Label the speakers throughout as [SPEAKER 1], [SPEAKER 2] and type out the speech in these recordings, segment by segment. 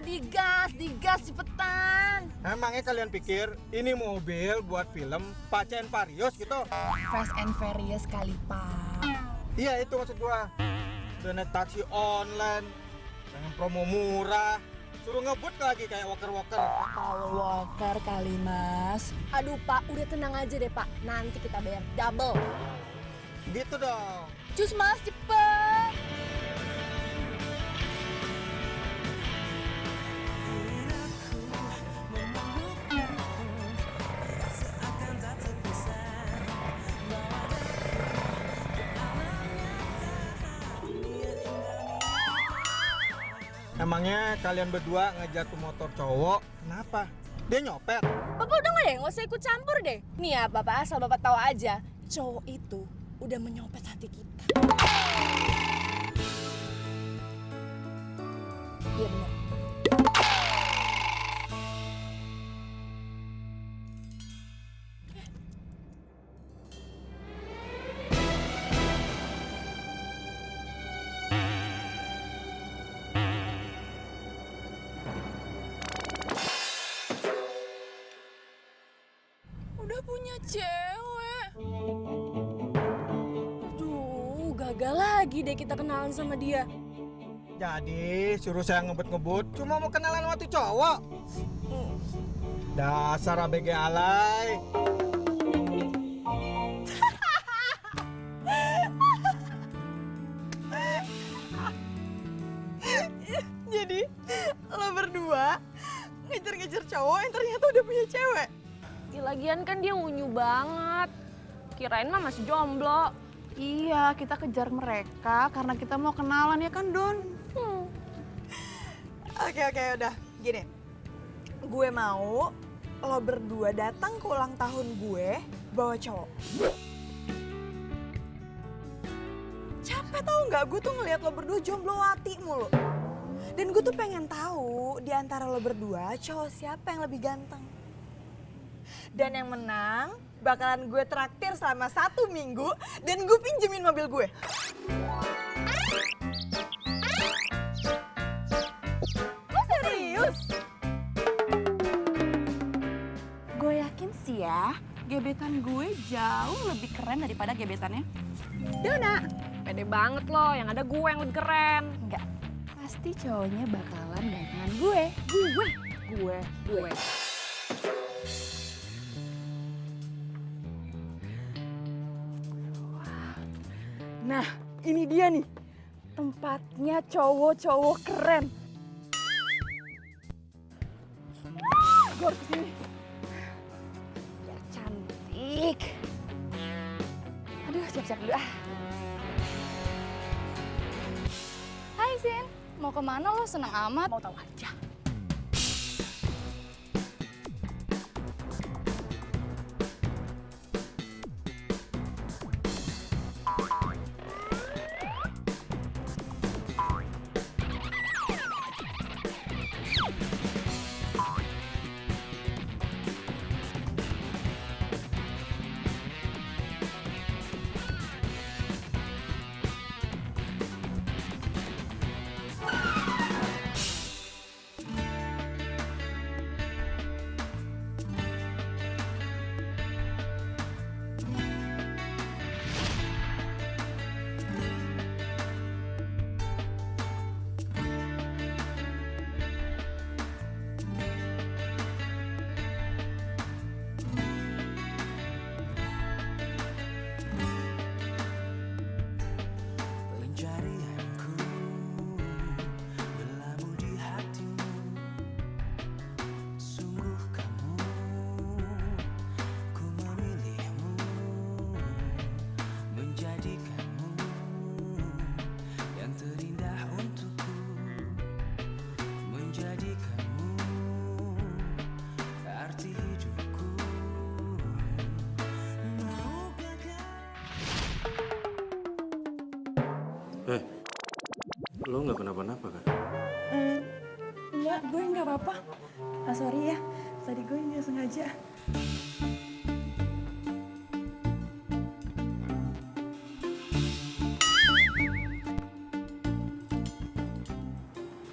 [SPEAKER 1] digas cepetan.
[SPEAKER 2] Emangnya kalian pikir ini mobil buat film Pace and Furious gitu?
[SPEAKER 1] Fast and Furious kali, Pak.
[SPEAKER 2] Iya itu maksud gua. Udah naik taksi online, pengen promo murah, suruh ngebut lagi kayak walker-walker.
[SPEAKER 1] Paul Walker kali, Mas. Aduh, Pak, udah tenang aja deh, Pak. Nanti kita bayar double.
[SPEAKER 2] Gitu dong.
[SPEAKER 1] Cus, Mas, cepet.
[SPEAKER 2] Emangnya kalian berdua ngejar tuh motor cowok, kenapa? Dia nyopet.
[SPEAKER 1] Bapak udah nggak usah ikut campur deh. Nih ya, Bapak asal Bapak tahu aja, cowok itu udah menyopet hati kita. Iya benar. Udah punya cewek. Aduh, gagal lagi deh kita kenalan sama dia.
[SPEAKER 2] Jadi suruh saya ngebut-ngebut, cuma mau kenalan sama tuh cowok. Dasar ABG alay.
[SPEAKER 1] Jadi lo berdua ngejar-ngejar cowok yang ternyata udah punya cewek.
[SPEAKER 3] Ya, lagian kan dia unyu banget. Kirain mah masih jomblo.
[SPEAKER 4] Iya, kita kejar mereka karena kita mau kenalan ya kan, Don?
[SPEAKER 5] Oke, udah. Gini, gue mau lo berdua datang ke ulang tahun gue bawa cowok. Capek tau nggak? Gue tuh ngeliat lo berdua jomblowati mulu. Dan gue tuh pengen tahu di antara lo berdua cowok siapa yang lebih ganteng. Dan yang menang bakalan gue traktir selama 1 minggu dan gue pinjemin mobil gue. Lo serius?
[SPEAKER 4] Gue yakin sih ya, gebetan gue jauh lebih keren daripada gebetannya Dona.
[SPEAKER 3] Pede banget loh, yang ada gue yang lebih keren.
[SPEAKER 4] Enggak, pasti cowoknya bakalan gantengan gue. Gue. Nah, ini dia nih, tempatnya cowok-cowok keren. Gue harus kesini. Biar cantik. Aduh, siap-siap dulu ah. Hai Sin, mau kemana lo? Senang amat. Mau tahu aja.
[SPEAKER 6] Lo nggak kenapa-napa kan?
[SPEAKER 5] Enggak, gue nggak apa-apa. Sorry ya, tadi gue nggak sengaja.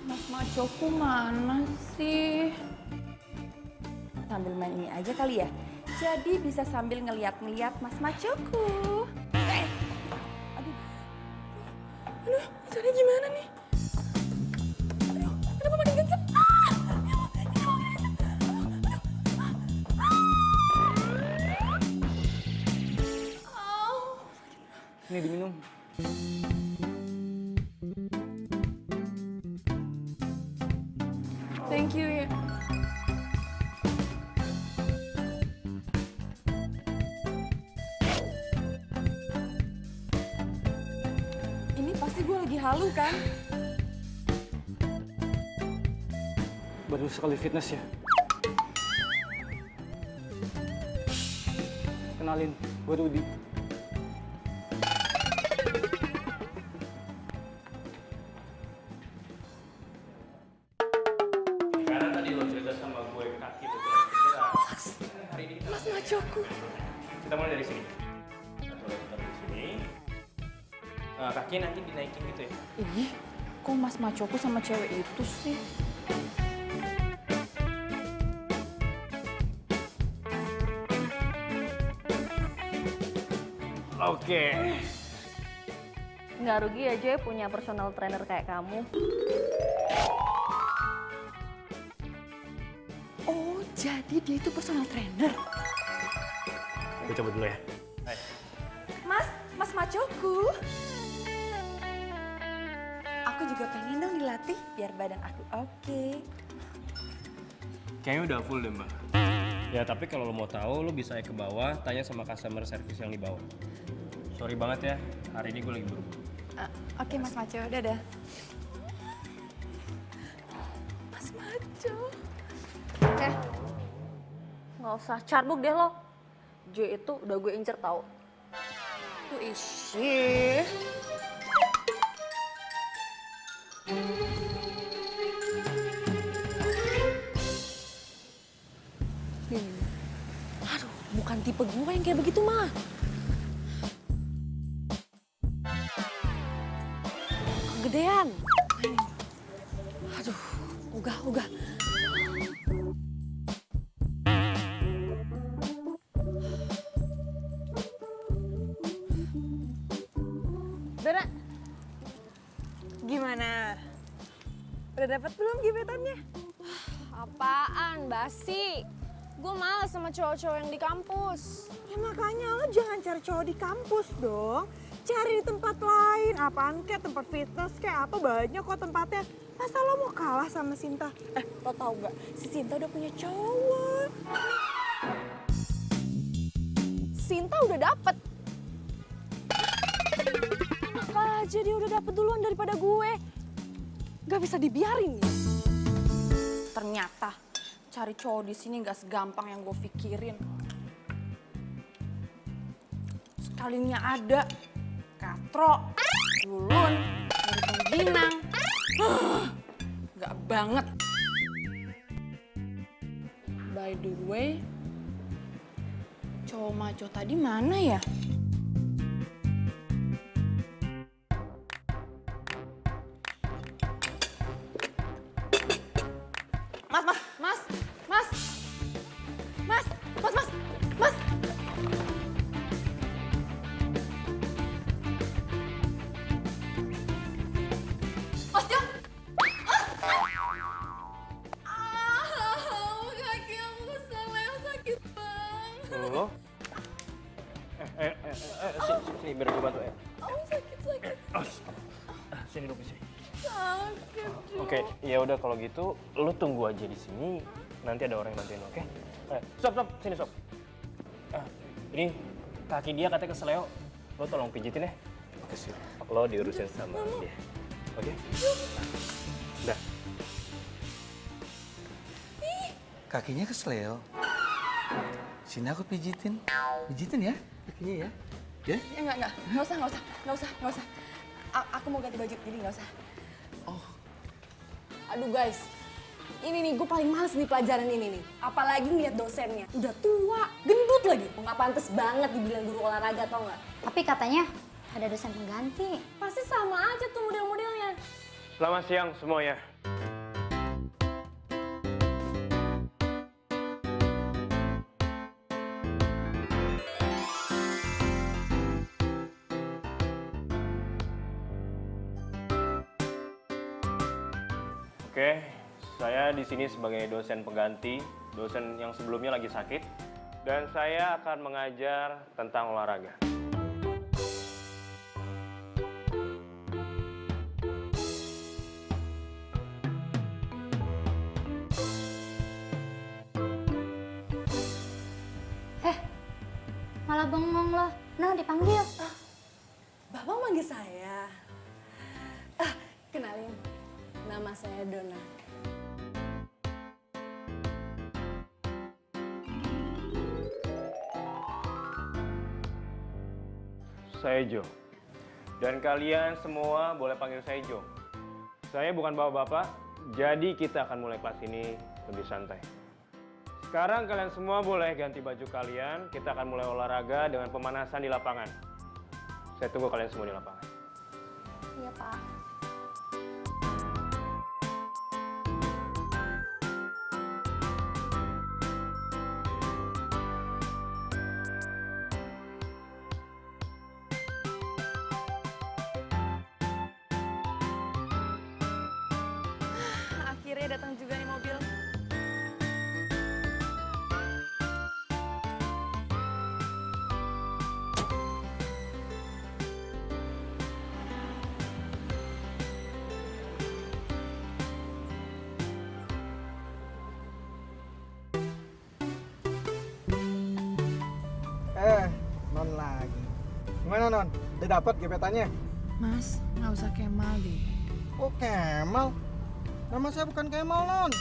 [SPEAKER 4] Mas mau Macoku mana sih? Sambil main ini aja kali ya. Jadi bisa sambil ngeliat-ngeliat Mas Macoku.
[SPEAKER 5] Aduh, caranya gimana nih? Aduh, kenapa makin kenceng?
[SPEAKER 2] Ini diminum.
[SPEAKER 5] Thank you ya. Ini pasti gue lagi halu kan?
[SPEAKER 6] Baru sekali fitness ya. Kenalin, gue Rudi.
[SPEAKER 7] Karena tadi lo cerita sama gue kaki itu bergerak. Hari ini kita
[SPEAKER 5] Mas Macoku.
[SPEAKER 7] mulai dari sini. Satu lagi taruh di sini. Kaki nanti dinaikin gitu ya.
[SPEAKER 4] Ih, kok Mas Macoku sama cewek itu sih?
[SPEAKER 7] Oke.
[SPEAKER 3] Nggak rugi aja punya personal trainer kayak kamu.
[SPEAKER 4] Oh, jadi dia itu personal trainer.
[SPEAKER 7] Gue coba dulu ya.
[SPEAKER 5] Mas Macoku. Aku juga pengen dong dilatih biar badan aku oke.
[SPEAKER 7] Kayaknya udah full deh, Mbak. Ya, tapi kalau lo mau tahu, lo bisa ke bawah, tanya sama customer service yang di bawah. Sorry banget ya, hari ini gue lagi buru-buru.
[SPEAKER 5] Oke Mas Maco, dadah. Mas Maco.
[SPEAKER 3] Nggak usah carbuk deh lo. J itu udah gue incer tau.
[SPEAKER 5] Tuh isi.
[SPEAKER 1] Aduh, bukan tipe gue yang kayak begitu mah. Kegedean. Aduh, ogah.
[SPEAKER 3] Dana,
[SPEAKER 5] Gimana? Udah dapat belum gebetannya?
[SPEAKER 1] Apaan, basi? Gue males sama cowok-cowok yang di kampus.
[SPEAKER 5] Ya makanya lo jangan cari cowok di kampus dong. Cari di tempat lain, apaan kayak tempat fitness kayak apa banyak kok tempatnya. Masa lo mau kalah sama Sinta? Lo tau gak? Si Sinta udah punya cowok.
[SPEAKER 1] Sinta udah dapet. Enak aja dia udah dapet duluan daripada gue. Gak bisa dibiarin ya.
[SPEAKER 4] Ternyata cari cowok di sini nggak segampang yang gue pikirin. Sekalinya ada katro, dulun, dari pengginang. Nggak banget. By the way, cowok maco tadi mana ya? Mas. Mas Jo.
[SPEAKER 5] Kaki aku keseleo sakit banget.
[SPEAKER 7] Lo? Sini biar gue bantu ya.
[SPEAKER 5] Sakit.
[SPEAKER 7] Sini dulu sini.
[SPEAKER 5] Sakit.
[SPEAKER 7] Oke, ya udah kalau gitu, lo tunggu aja di sini. Nanti ada orang yang bantuin, oke? Stop, sini stop. Ini kaki dia katanya keseleo. Lo tolong pijitin ya. Lo diurusin sama dia, oke? Udah.
[SPEAKER 8] Kakinya kesleo. Sini aku pijitin. Pijitin ya kakinya ya. Ya?
[SPEAKER 5] Nggak usah. Aku mau ganti baju, jadi nggak usah.
[SPEAKER 1] Aduh guys, ini nih gue paling males nih pelajaran ini nih. Apalagi ngeliat dosennya, udah tua, gendut lagi. Nggak pantas banget dibilang guru olahraga, tau nggak?
[SPEAKER 9] Tapi katanya ada dosen pengganti.
[SPEAKER 1] Pasti sama aja tuh model-modelnya.
[SPEAKER 7] Selamat siang semuanya. Oke, saya di sini sebagai dosen pengganti, dosen yang sebelumnya lagi sakit, dan saya akan mengajar tentang olahraga.
[SPEAKER 9] Malah bengong loh. Nah, dipanggil.
[SPEAKER 1] Bapak manggil saya. Kenalin, nama saya Donna.
[SPEAKER 7] Saya Jo. Dan kalian semua boleh panggil saya Jo. Saya bukan bapak-bapak, jadi kita akan mulai kelas ini lebih santai. Sekarang kalian semua boleh ganti baju kalian, kita akan mulai olahraga dengan pemanasan di lapangan. Saya tunggu kalian semua di lapangan.
[SPEAKER 9] Iya, Pak.
[SPEAKER 5] Akhirnya datang juga nih mobil.
[SPEAKER 2] Non lagi. Gimana Non? Udah dapat gebetannya?
[SPEAKER 5] Mas, nggak usah Kemal deh.
[SPEAKER 2] Oh Kemal? Nama saya bukan Kemal Non.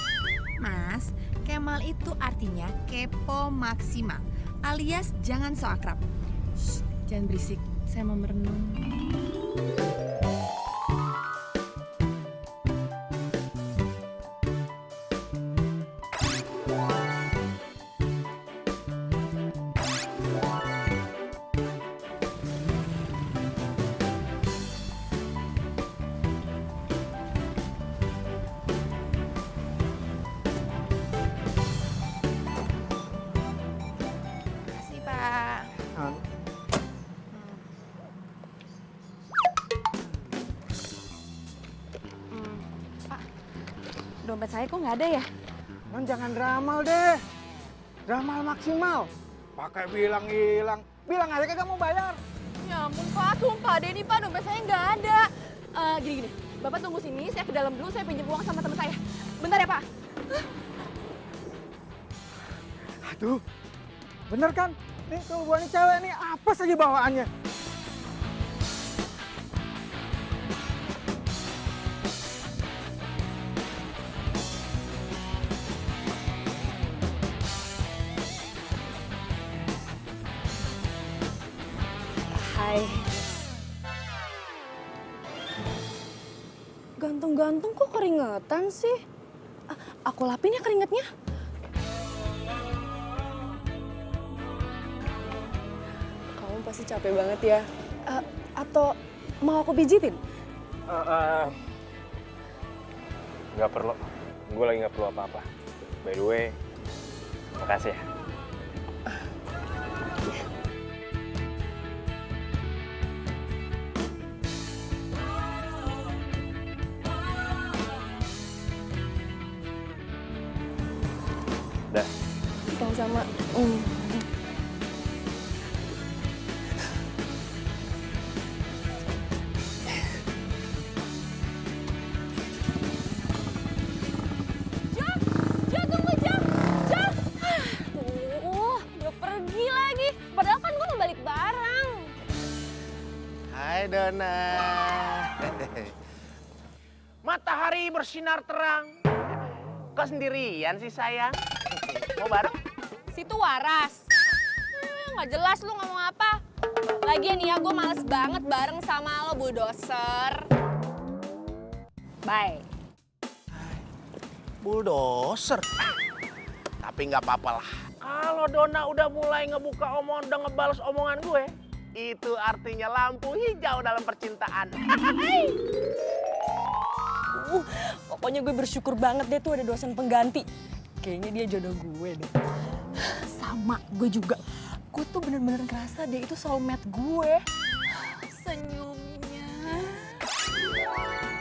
[SPEAKER 5] Mas, Kemal itu artinya kepo maksimal, alias jangan so akrab. Shh, jangan berisik, saya mau merenung. Makasih, Pak.
[SPEAKER 2] Non.
[SPEAKER 5] Dompet saya kok nggak ada ya?
[SPEAKER 2] Non jangan ramal deh. Ramal maksimal. Pakai bilang hilang. Bilang aja kagak mau bayar.
[SPEAKER 5] Ya ampun Pak, sumpah deh nih Pak, dompet saya nggak ada. Gini-gini, Bapak tunggu sini, saya ke dalam dulu, saya pinjam uang sama teman saya. Bentar ya Pak.
[SPEAKER 2] Aduh, bener kan? Nih kalau gua nih cewek nih, apa saja bawaannya?
[SPEAKER 1] Hai. Gantung-gantung kok keringetan sih? Aku lapin ya keringetnya. Kamu pasti capek banget ya. Atau mau aku pijitin?
[SPEAKER 7] Nggak perlu, gue lagi nggak perlu apa-apa. By the way, makasih ya. Dah.
[SPEAKER 1] Sama-sama.
[SPEAKER 3] Jo, tunggu Jo! Jo! Udah pergi lagi. Padahal kan gue mau balik barang.
[SPEAKER 10] Hai Donna. Matahari bersinar terang. Kok sendirian sih sayang? Mau bareng?
[SPEAKER 3] Situ waras. Nggak jelas lu ngomong apa. Lagian ya gue males banget bareng sama lo bulldozer. Bye.
[SPEAKER 10] Bulldozer. Tapi nggak apa-apa lah. Kalau Donna udah mulai ngebuka omongan, udah ngebales omongan gue, itu artinya lampu hijau dalam percintaan.
[SPEAKER 1] Pokoknya gue bersyukur banget deh tuh ada dosen pengganti. Kayaknya dia jodoh gue deh. Sama, gue juga. Gue tuh bener-bener ngerasa deh itu soulmate gue. Senyumnya,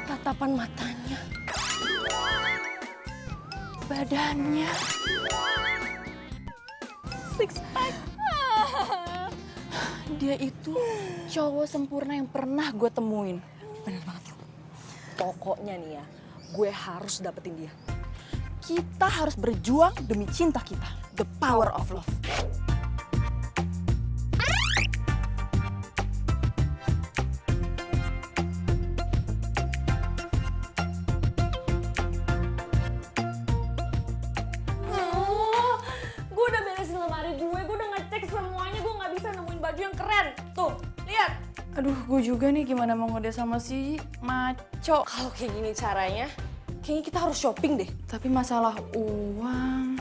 [SPEAKER 1] tatapan matanya.
[SPEAKER 4] badannya.
[SPEAKER 1] Six pack.
[SPEAKER 4] Dia itu cowok sempurna yang pernah gue temuin.
[SPEAKER 1] Bener banget lo. Pokoknya nih ya, gue harus dapetin dia.
[SPEAKER 4] Kita harus berjuang demi cinta kita. The power of love.
[SPEAKER 3] Gue udah beresin lemari gue udah ngecek semuanya, gue nggak bisa nemuin baju yang keren. Tuh, lihat.
[SPEAKER 4] Aduh, gue juga nih gimana mau ngode sama si maco.
[SPEAKER 1] Kalau kayak gini caranya, kayaknya kita harus shopping deh.
[SPEAKER 4] Tapi masalah uang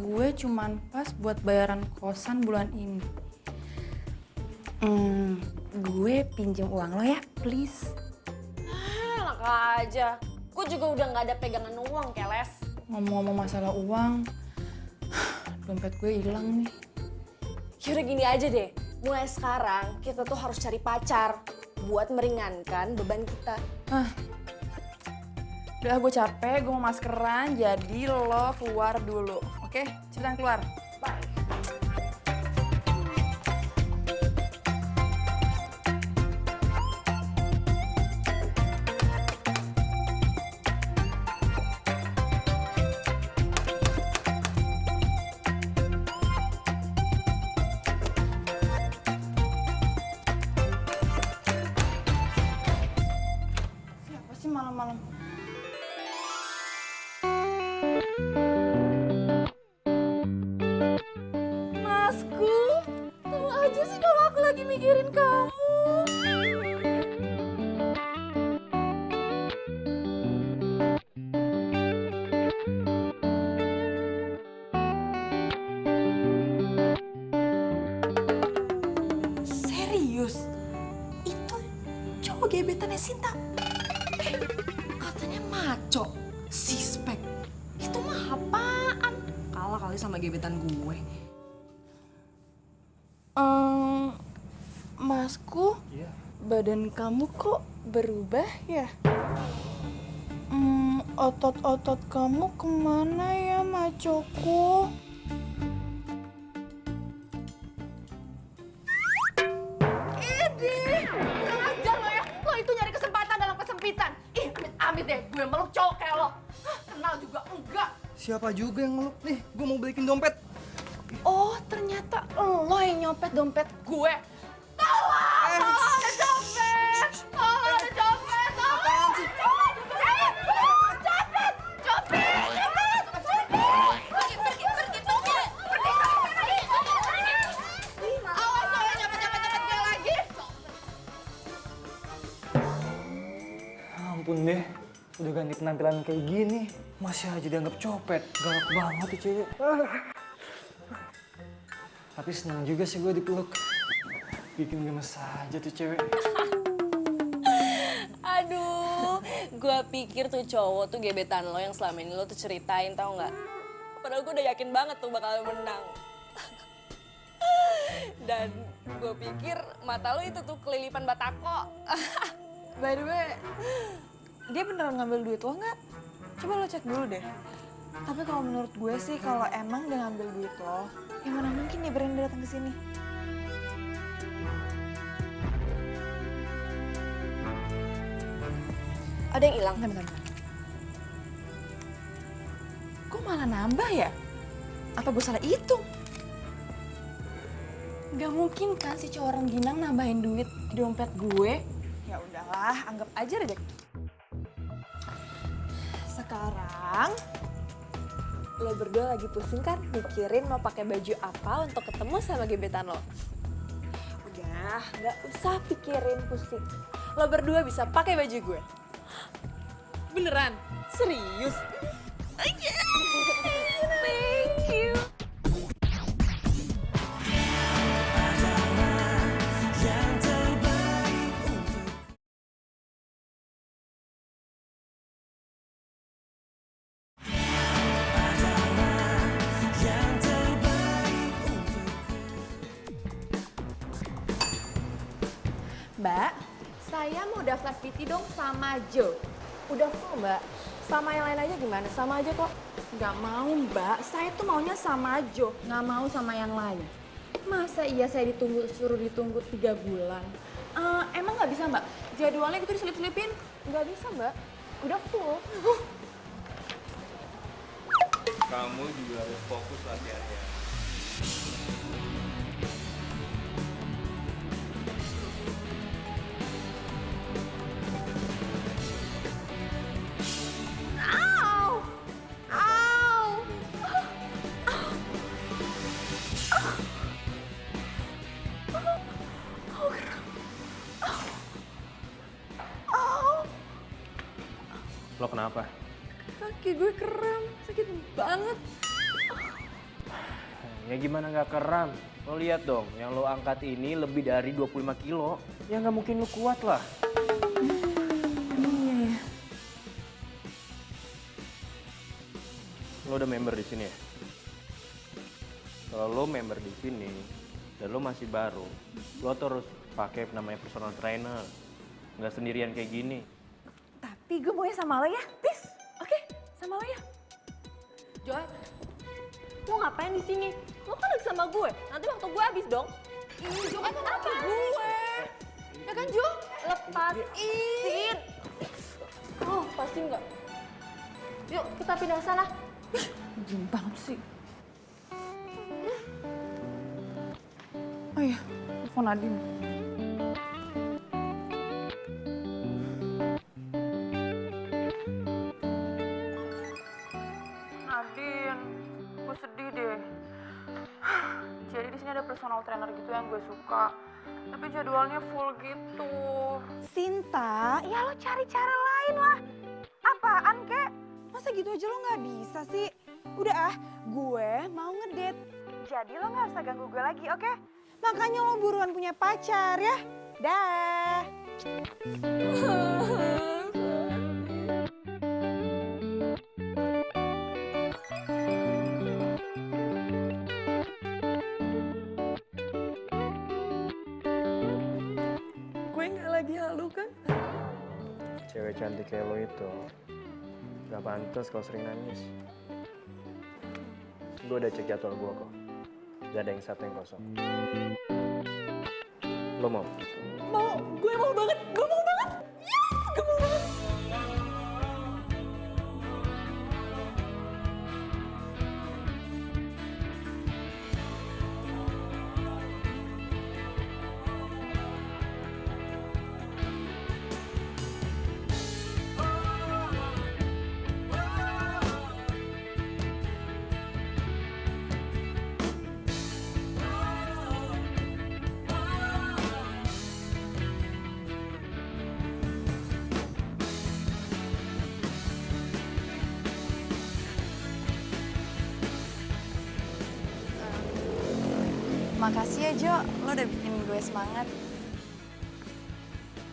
[SPEAKER 4] gue cuman pas buat bayaran kosan bulan ini. Gue pinjem uang lo ya, please.
[SPEAKER 3] Enak aja. Gue juga udah nggak ada pegangan uang, Keles.
[SPEAKER 4] Ngomong-ngomong masalah uang, dompet gue hilang nih.
[SPEAKER 1] Yaudah gini aja deh, mulai sekarang kita tuh harus cari pacar buat meringankan beban kita.
[SPEAKER 4] Udah gue capek, gue mau maskeran, jadi lo keluar dulu. Oke, cepetan keluar. Bye. Siapa sih malam-malam? Masku, tahu aja sih kalau aku lagi mikirin kamu.
[SPEAKER 5] Serius? Itu cowok gebetannya Sinta.
[SPEAKER 1] Katanya maco, sispek. Itu mah apaan? Kalah kali sama gebetan gue.
[SPEAKER 4] Masku, badan kamu kok berubah ya? Otot-otot kamu kemana ya, macoku?
[SPEAKER 3] Kurang ajar lo ya. Lo itu nyari kesempatan dalam kesempitan. Ih, amit-amit deh gue meluk cowok kayak lo. Hah, kenal juga enggak.
[SPEAKER 2] Siapa juga yang ngeluk nih? Gue mau balikin dompet.
[SPEAKER 3] Oh, ternyata lo yang nyopet dompet gue. Tolong! Tolong ada copet! Tolong ada copet! Tolong! Copet! Copet! Pergi! Awas lo yang nyopet gue lagi!
[SPEAKER 6] Ampun deh, udah ganti penampilan kayak gini, masih aja dianggap copet. Galak banget tuh cewek. Tapi seneng juga sih gue dipeluk. Bikin gemes aja tuh cewek.
[SPEAKER 1] Aduh, gue pikir tuh cowok tuh gebetan lo yang selama ini lo tuh ceritain, tau nggak? Padahal gue udah yakin banget tuh bakal menang. Dan gue pikir mata lo itu tuh kelilipan batako.
[SPEAKER 5] By the way, dia beneran ngambil duit lo nggak? Coba lo cek dulu deh. Tapi kalau menurut gue sih, kalau emang dia ngambil duit lo, ya mana mungkin dia berani datang ke sini.
[SPEAKER 1] Ada yang hilang.
[SPEAKER 5] Bentar. Kok malah nambah ya? Apa gue salah hitung?
[SPEAKER 4] Gak mungkin kan si cowok orang Ginang nambahin duit di dompet gue.
[SPEAKER 5] Ya udahlah, anggap aja rezeki. Sekarang lo berdua lagi pusing kan mikirin mau pakai baju apa untuk ketemu sama gebetan lo. Udah, nggak usah pikirin pusing. Lo berdua bisa pakai baju gue.
[SPEAKER 1] Beneran? Serius?
[SPEAKER 5] Thank you.
[SPEAKER 4] Mbak, saya mau daftar PT dong sama Jo.
[SPEAKER 3] Udah full, Mbak. Sama yang lain aja gimana? Sama aja kok.
[SPEAKER 4] Nggak mau Mbak, saya tuh maunya sama Jo, nggak mau sama yang lain. Masa iya saya suruh ditunggu 3 bulan? Emang nggak bisa Mbak? Jadwalnya gitu diselip-selipin?
[SPEAKER 3] Nggak bisa, Mbak. Udah full.
[SPEAKER 7] Kamu juga harus fokus latihannya. Lo kenapa?
[SPEAKER 4] Kaki gue kram, sakit banget.
[SPEAKER 7] Ya gimana nggak kram? Lo lihat dong, yang lo angkat ini lebih dari 25 kilo. Ya nggak mungkin lo kuat lah. Lo udah member di sini ya? Kalau lo member di sini dan lo masih baru, lo terus pakai namanya personal trainer. Nggak sendirian kayak gini.
[SPEAKER 4] Tapi gue maunya sama lo ya, please. Oke, sama lo ya.
[SPEAKER 1] Joy, lo ngapain di sini? Lo kan lagi sama gue. Nanti waktu gue habis dong.
[SPEAKER 3] Ih, Jo, kan apa gue? Ya kan, Jo?
[SPEAKER 1] Lepasin. Oh, pasti enggak. Yuk, kita pindah sana.
[SPEAKER 4] Gini banget sih. Oh iya, telepon Nadine. Nadine, gue sedih deh. Jadi di sini ada personal trainer gitu yang gue suka. Tapi jadwalnya full gitu.
[SPEAKER 5] Sinta, ya lo cari cara lain lah. Apaan kek? Masa gitu aja lo nggak bisa sih? Udah gue mau ngedate. Jadi lo nggak usah ganggu gue lagi, oke? Makanya lo buruan punya pacar ya. Dah.
[SPEAKER 1] Gue nggak lagi halu kan?
[SPEAKER 7] Cewek cantik kayak lo itu gak pantas kalau sering nangis. Gue udah cek jadwal gue kok. Gak ada yang satu yang kosong. Lo mau?
[SPEAKER 1] Mau, gue mau banget. Gue mau banget. Yes, gue mau banget.
[SPEAKER 4] Makasih ya Jo, lo udah bikin gue semangat.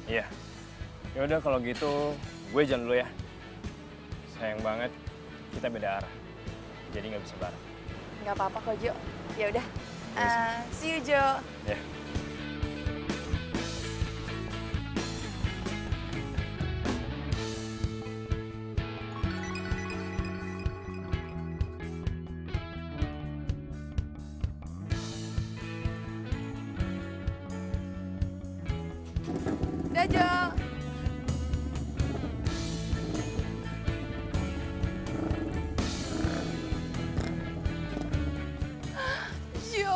[SPEAKER 7] Iya. Ya udah kalau gitu gue jalan dulu ya. Sayang banget kita beda arah. Jadi nggak bisa bareng.
[SPEAKER 4] Nggak apa-apa kok Jo. Ya udah. See you Jo.
[SPEAKER 7] Ya.
[SPEAKER 4] Dah Jo. Jo.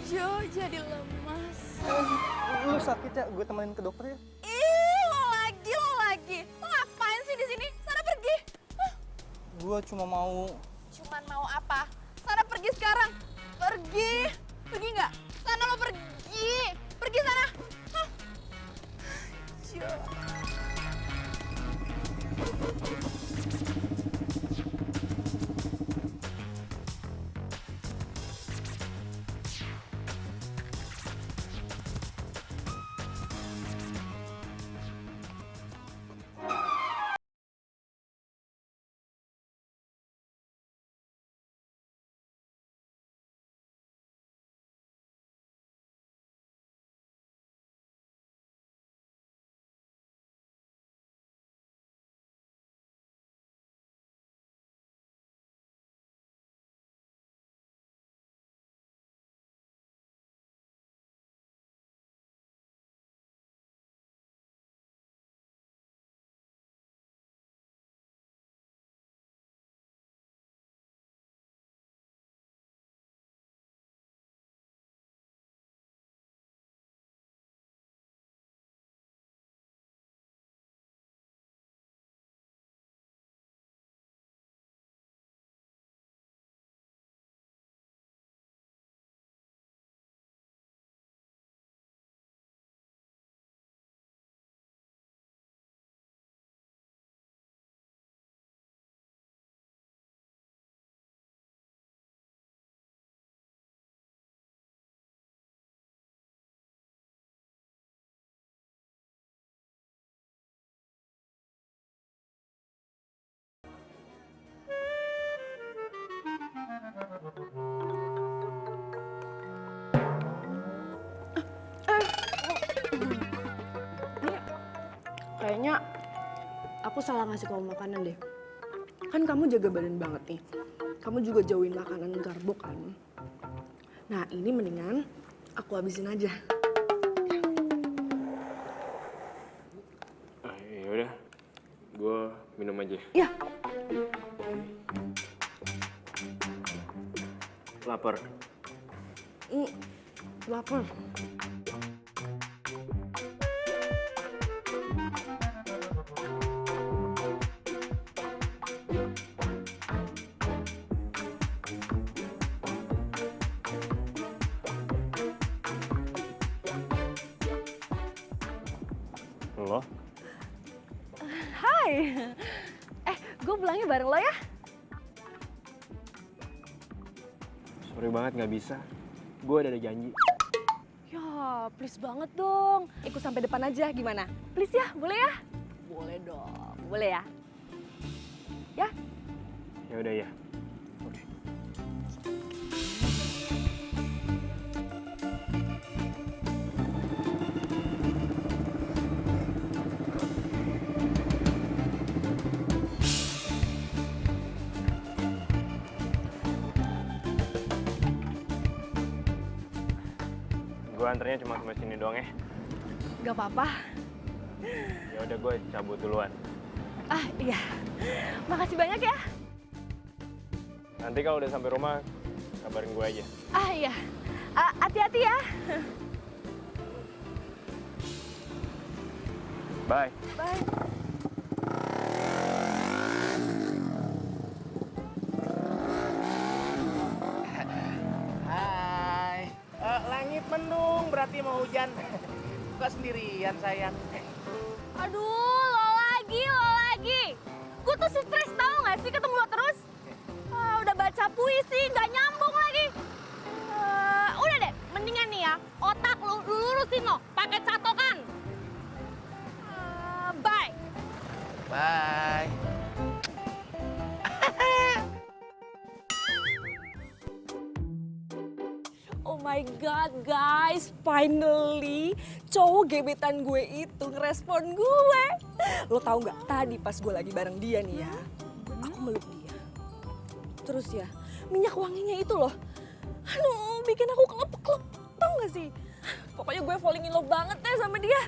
[SPEAKER 4] Jo jadi lemas.
[SPEAKER 6] Lu sakit ya? Gue temenin ke dokter ya.
[SPEAKER 4] Ih, lo lagi. Lo ngapain sih di sini? Sana pergi.
[SPEAKER 6] Gue cuma mau...
[SPEAKER 4] Cuman mau apa? Sana pergi sekarang. Pergi. Pergi nggak? Sana lo pergi. Pergi sana. Hah. Jo. Kayaknya aku salah ngasih kamu makanan deh. Kan kamu jaga badan banget nih. Kamu juga jauhin makanan karbo kan. Nah ini mendingan aku habisin aja.
[SPEAKER 7] Ya udah, gue minum aja.
[SPEAKER 4] Iya.
[SPEAKER 7] Lapar.
[SPEAKER 4] Lapar.
[SPEAKER 7] Lo?
[SPEAKER 4] Hai. Gue pulangnya bareng lo ya.
[SPEAKER 7] Sorry banget nggak bisa. Gue ada janji.
[SPEAKER 4] Ya, please banget dong. Ikut sampai depan aja gimana? Please ya, boleh ya? Boleh dong. Boleh ya? Ya?
[SPEAKER 7] Ya udah ya. Oke. Gue anternya cuma sampai sini doang ya.
[SPEAKER 4] Gak apa-apa.
[SPEAKER 7] Ya udah gue cabut duluan.
[SPEAKER 4] Ah, iya. Makasih banyak ya.
[SPEAKER 7] Nanti kalau udah sampai rumah kabarin gue aja.
[SPEAKER 4] Ah, iya. Hati-hati ya.
[SPEAKER 7] Bye.
[SPEAKER 4] Bye.
[SPEAKER 10] Hai. Langit mendung berarti mau hujan. Kok sendirian sayang?
[SPEAKER 3] Aduh, lo lagi. Gue tuh stres tau gak sih ketemu lo terus? Udah baca puisi, gak nyambung lagi. Udah deh, mendingan nih ya, otak lu lurusin lo, pakai catokan. Bye.
[SPEAKER 10] Bye.
[SPEAKER 1] Oh my god guys, finally cowok gebetan gue itu ngerespon gue. Lo tau gak, tadi pas gue lagi bareng dia nih ya, aku meluk dia. Terus ya, minyak wanginya itu loh, aduh bikin aku kelepek-kelepek, tau gak sih? Pokoknya gue falling in love banget deh sama dia.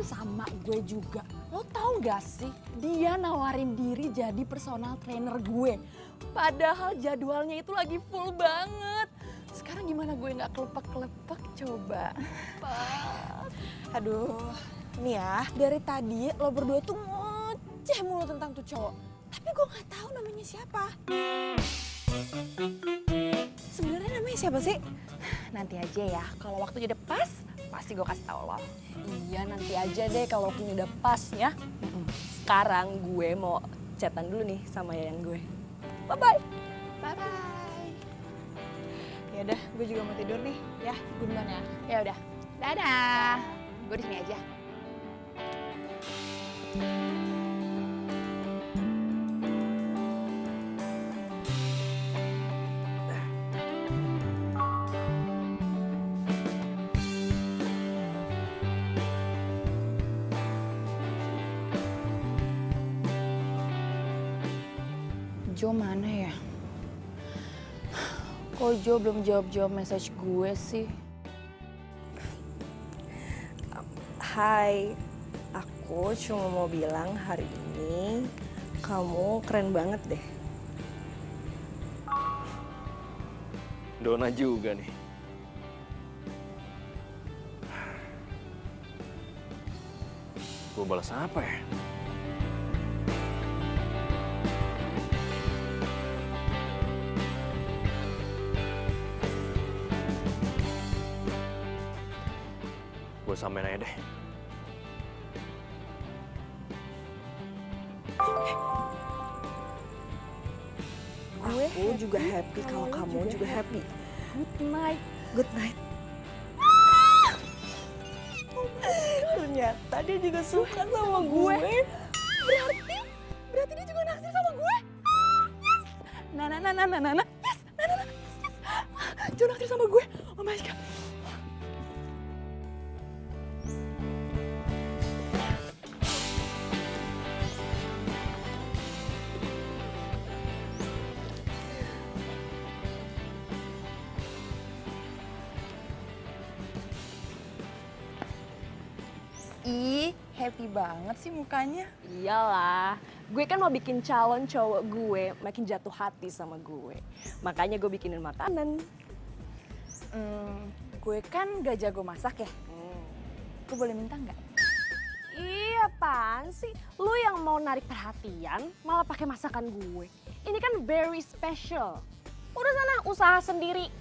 [SPEAKER 1] Sama gue juga, lo tau gak sih? Dia nawarin diri jadi personal trainer gue. Padahal jadwalnya itu lagi full banget. Sekarang gimana gue nggak kelepek-kelepek coba? Aduh, nih ya dari tadi lo berdua tuh ngoceh mulu tentang tuh cowok. Tapi gue nggak tahu namanya siapa. Sebenarnya namanya siapa sih? Nanti aja ya, kalau waktunya udah pas, pasti gue kasih tahu lo. Iya nanti aja deh kalau waktunya udah pas ya. Sekarang gue mau chatan dulu nih sama Yayan gue. Bye-bye.
[SPEAKER 3] Bye-bye.
[SPEAKER 5] Ya udah, gue juga mau tidur nih. Ya, gue duluan ya.
[SPEAKER 3] Ya udah, dadah. Gue di sini aja.
[SPEAKER 4] Jo mana ya? Kok Jo belum jawab-jawab message gue sih?
[SPEAKER 1] Hai, aku cuma mau bilang hari ini kamu keren banget deh.
[SPEAKER 7] Dona juga nih. Gue balas apa ya? Gue samain aja deh.
[SPEAKER 1] Aku juga happy kalau kamu juga happy. Good night. Good night. Ternyata dia juga suka sama gue. Berarti dia juga naksir sama gue. Yes. Nah. Yes. Nah. Yes. Jo naksir sama gue. Oh my god.
[SPEAKER 4] Ih, happy banget sih mukanya.
[SPEAKER 1] Iyalah, gue kan mau bikin calon cowok gue makin jatuh hati sama gue. Makanya gue bikinin makanan.
[SPEAKER 4] Gue kan gak jago masak ya. Gue boleh minta nggak?
[SPEAKER 1] Iya, apaan sih? Lu yang mau narik perhatian malah pakai masakan gue. Ini kan very special. Udah sana usaha sendiri.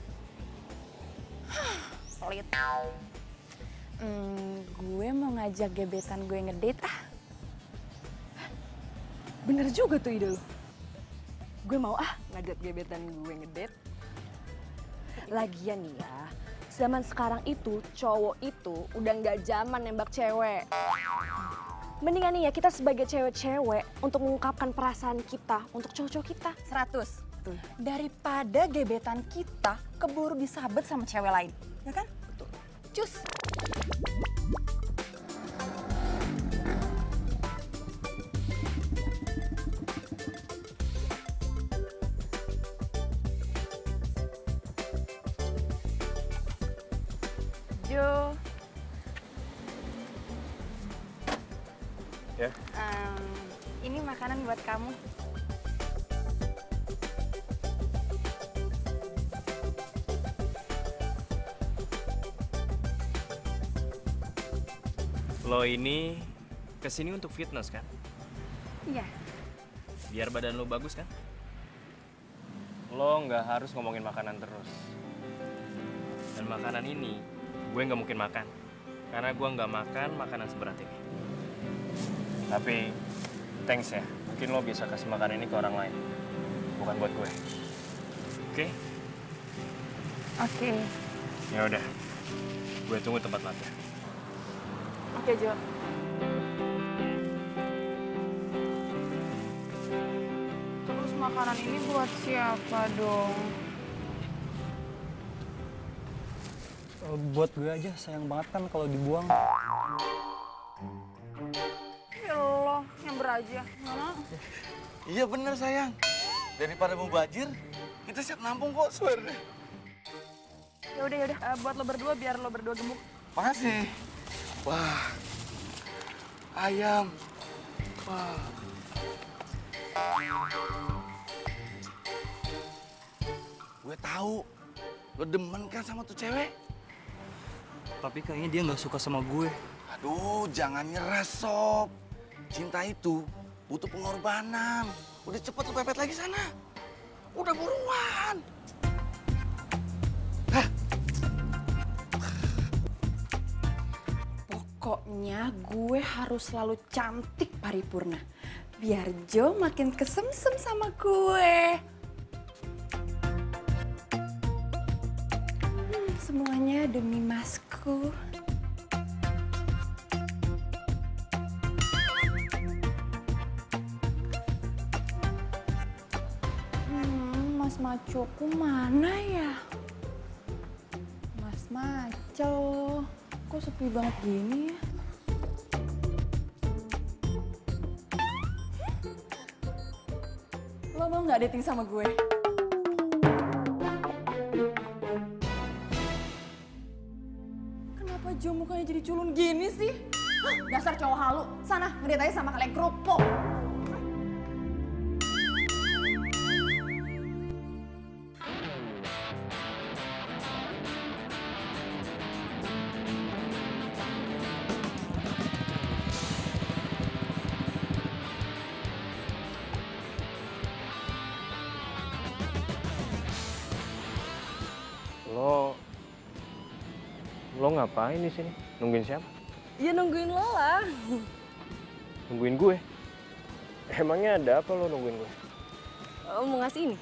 [SPEAKER 4] Pelit. Gue mau ngajak gebetan gue ngedate ah.
[SPEAKER 1] Bener juga tuh ide lu. Gue mau ngajak gebetan gue ngedate. Lagian nih ya, zaman sekarang itu cowok itu udah nggak zaman nembak cewek. Mendingan nih ya kita sebagai cewek-cewek untuk mengungkapkan perasaan kita untuk cowok-cowok kita.
[SPEAKER 4] 100. Daripada gebetan kita keburu disabet sama cewek lain. Ya kan? Betul. Cus. Jo.
[SPEAKER 7] Ya.
[SPEAKER 4] Ini makanan buat kamu.
[SPEAKER 7] Lo ini kesini untuk fitness kan?
[SPEAKER 4] Iya.
[SPEAKER 7] Biar badan lo bagus kan? Lo nggak harus ngomongin makanan terus. Dan makanan ini gue nggak mungkin makan. Karena gue nggak makan makanan seberat ini. Tapi thanks ya, mungkin lo bisa kasih makanan ini ke orang lain. Bukan buat gue. Oke?
[SPEAKER 4] Oke.
[SPEAKER 7] Ya udah. Gue tunggu tempat latihan.
[SPEAKER 4] Oke, Jo. Terus makanan ini buat siapa dong?
[SPEAKER 6] Buat gue aja, sayang banget kan kalau dibuang.
[SPEAKER 4] Ya Allah, yang beraja. Mana?
[SPEAKER 8] Iya bener sayang. Daripada mubazir, kita siap nampung kok, swear deh.
[SPEAKER 4] Ya udah. Buat lo berdua biar lo berdua gemuk.
[SPEAKER 8] Makasih. Wah, ayam. Wah. Gue tahu, lo demen kan sama tuh cewek?
[SPEAKER 6] Tapi kayaknya dia nggak suka sama gue.
[SPEAKER 8] Aduh, jangan nyerah, Sob. Cinta itu butuh pengorbanan. Udah cepet lo pepet lagi sana. Udah buruan.
[SPEAKER 4] Pokoknya gue harus selalu cantik paripurna. Biar Jo makin kesemsem sama gue. Semuanya demi Masku. Mas Macoku mana ya? Mas Maco, kok sepi banget gini ya? Lo mau nggak dating sama gue? Kenapa Jo mukanya jadi culun gini sih? Hah, dasar cowok halu. Sana, ngedate aja sama kalian kerupuk.
[SPEAKER 7] Lo ngapain di sini? Nungguin siapa?
[SPEAKER 1] Ya nungguin lo lah.
[SPEAKER 7] Nungguin gue? Emangnya ada apa lo nungguin gue?
[SPEAKER 1] Mau ngasih ini?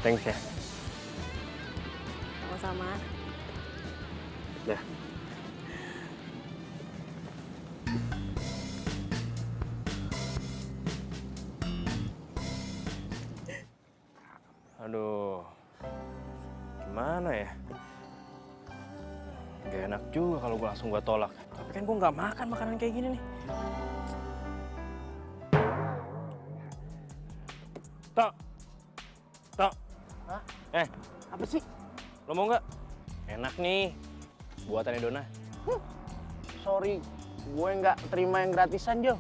[SPEAKER 7] Thanks ya.
[SPEAKER 1] Sama-sama.
[SPEAKER 7] Dah. Aduh, gimana ya? Gak enak juga kalau gue langsung tolak. Tapi kan gue nggak makan makanan kayak gini nih. Tok, Tok.
[SPEAKER 10] Hah?
[SPEAKER 7] Eh,
[SPEAKER 10] Apa sih?
[SPEAKER 7] Lo mau nggak? Enak nih, buatannya Dona.
[SPEAKER 10] Sorry, gue nggak terima yang gratisan, Jo.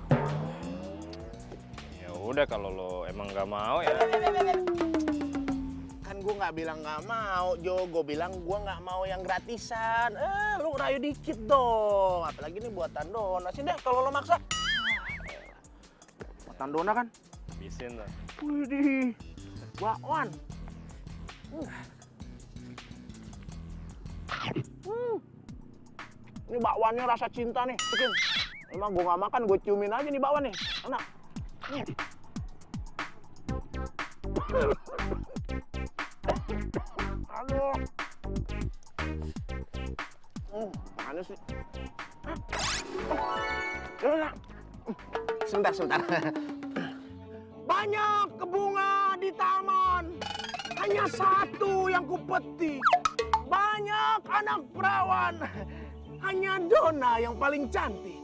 [SPEAKER 7] Ya udah kalau lo emang nggak mau ya.
[SPEAKER 10] Kan gue nggak bilang nggak mau, Jo. Gue bilang gue nggak mau yang gratisan. Lu ngerayu dikit dong. Apalagi ini buatan Dona. Sini deh kalau lo maksa. Buatan Dona kan?
[SPEAKER 7] Habisin tuh.
[SPEAKER 10] Widih, bakwan. Ini bakwannya rasa cinta nih, bikin. Emang gue nggak makan, gue ciumin aja nih bakwan nih. Enak. Aduh. Mana sih? Enak. Sebentar. Banyak bunga di taman, hanya satu yang kupetik. Banyak anak perawan, hanya Dona yang paling cantik.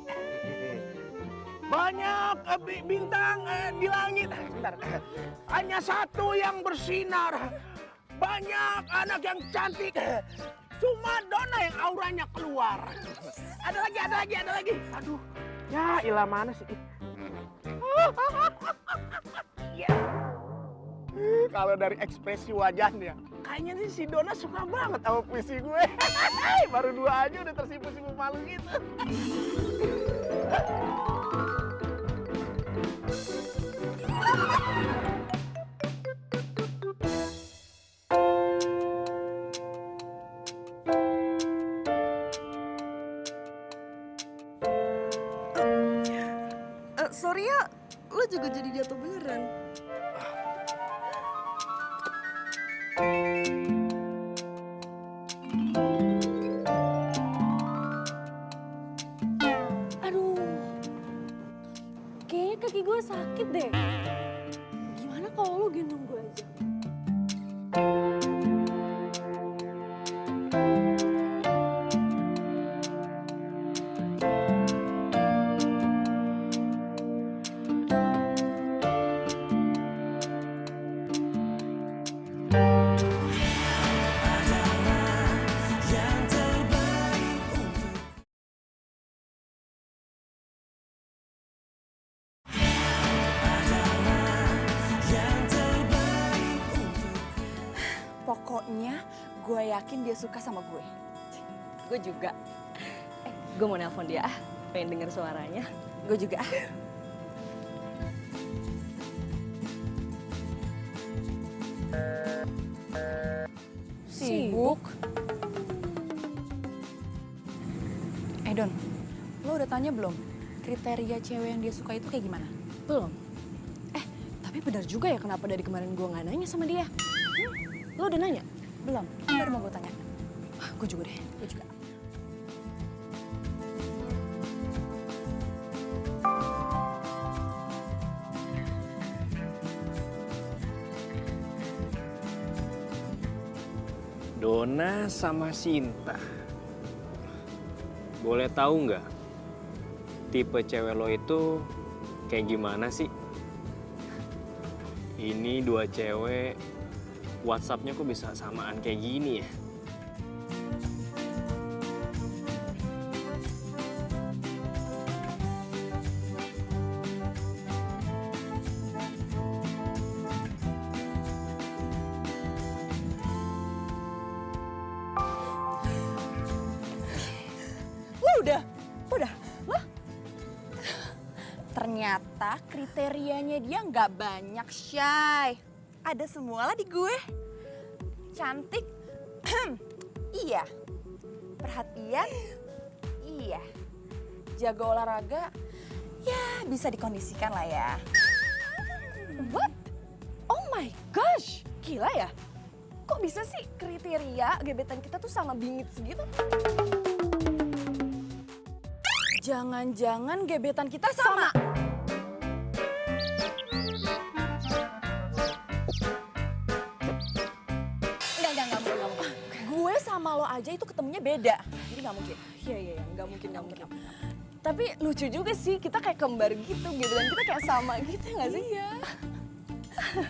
[SPEAKER 10] Banyak bintang di langit, sebentar. Hanya satu yang bersinar. Banyak anak yang cantik, cuma Dona yang auranya keluar. Ada lagi. Aduh, ya ilah mana sih? Ya. Kalau dari ekspresi wajahnya, kayaknya nih si Dona suka banget sama puisi gue. Baru 2 aja udah tersipu-sipu malu gitu.
[SPEAKER 5] Sorry ya, lo juga jadi jatuh beneran.
[SPEAKER 1] Aduh, kayaknya kaki gue sakit deh. Gimana kalau lo gendong gue aja?
[SPEAKER 5] Pokoknya gue yakin dia suka sama gue.
[SPEAKER 1] Gue juga. Gue mau nelpon dia ah. Pengen denger suaranya.
[SPEAKER 5] Gue juga.
[SPEAKER 4] Sibuk. Don, lo udah tanya belum? Kriteria cewek yang dia suka itu kayak gimana?
[SPEAKER 1] Belum. Tapi benar juga ya kenapa dari kemarin gue nggak nanya sama dia. Lo udah nanya?
[SPEAKER 4] Belum, baru mau gue tanya.
[SPEAKER 1] Gue juga deh.
[SPEAKER 4] Gue juga.
[SPEAKER 7] Dona sama Sinta. Boleh tahu nggak tipe cewek lo itu kayak gimana sih? Ini 2 cewek, WhatsApp-nya kok bisa samaan kayak gini ya?
[SPEAKER 5] Udah. Lah. Ternyata kriterianya dia nggak banyak, Shay. Ada semualah di gue. Cantik. Iya. Perhatian. Iya. Jaga olahraga. Ya, bisa dikondisikan lah ya.
[SPEAKER 1] What? Oh my gosh, gila ya? Kok bisa sih kriteria gebetan kita tuh sama bingit segitu?
[SPEAKER 5] Jangan-jangan gebetan kita sama. Enggak mungkin. Gue sama lo aja itu ketemunya beda. Jadi nggak mungkin.
[SPEAKER 1] Iya, nggak mungkin. Tapi lucu juga sih, kita kayak kembar gitu, gebetan kita kayak sama gitu nggak sih?
[SPEAKER 5] Iya.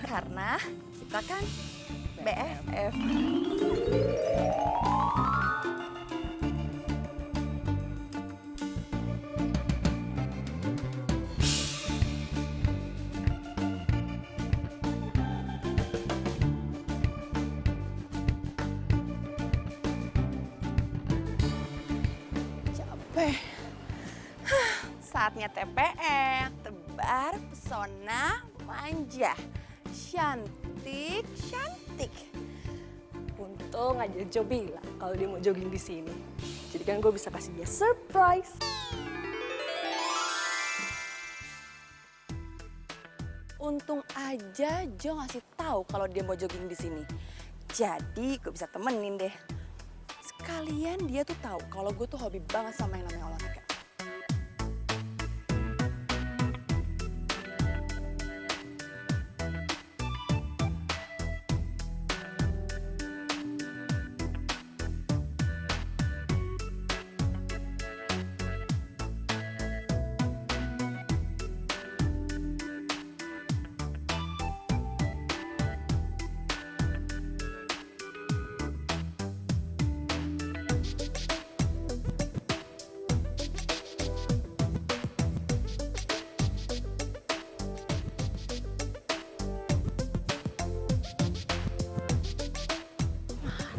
[SPEAKER 5] Karena kita kan BFF. capek. Saatnya TPM, tebar pesona manja. Cantik, cantik.
[SPEAKER 1] Untung aja Jo bilang kalau dia mau jogging di sini. Jadi kan gue bisa kasih dia surprise.
[SPEAKER 5] Untung aja Jo ngasih tahu kalau dia mau jogging di sini. Jadi gue bisa temenin deh. Sekalian dia tuh tahu kalau gue tuh hobi banget sama yang namanya olahraga.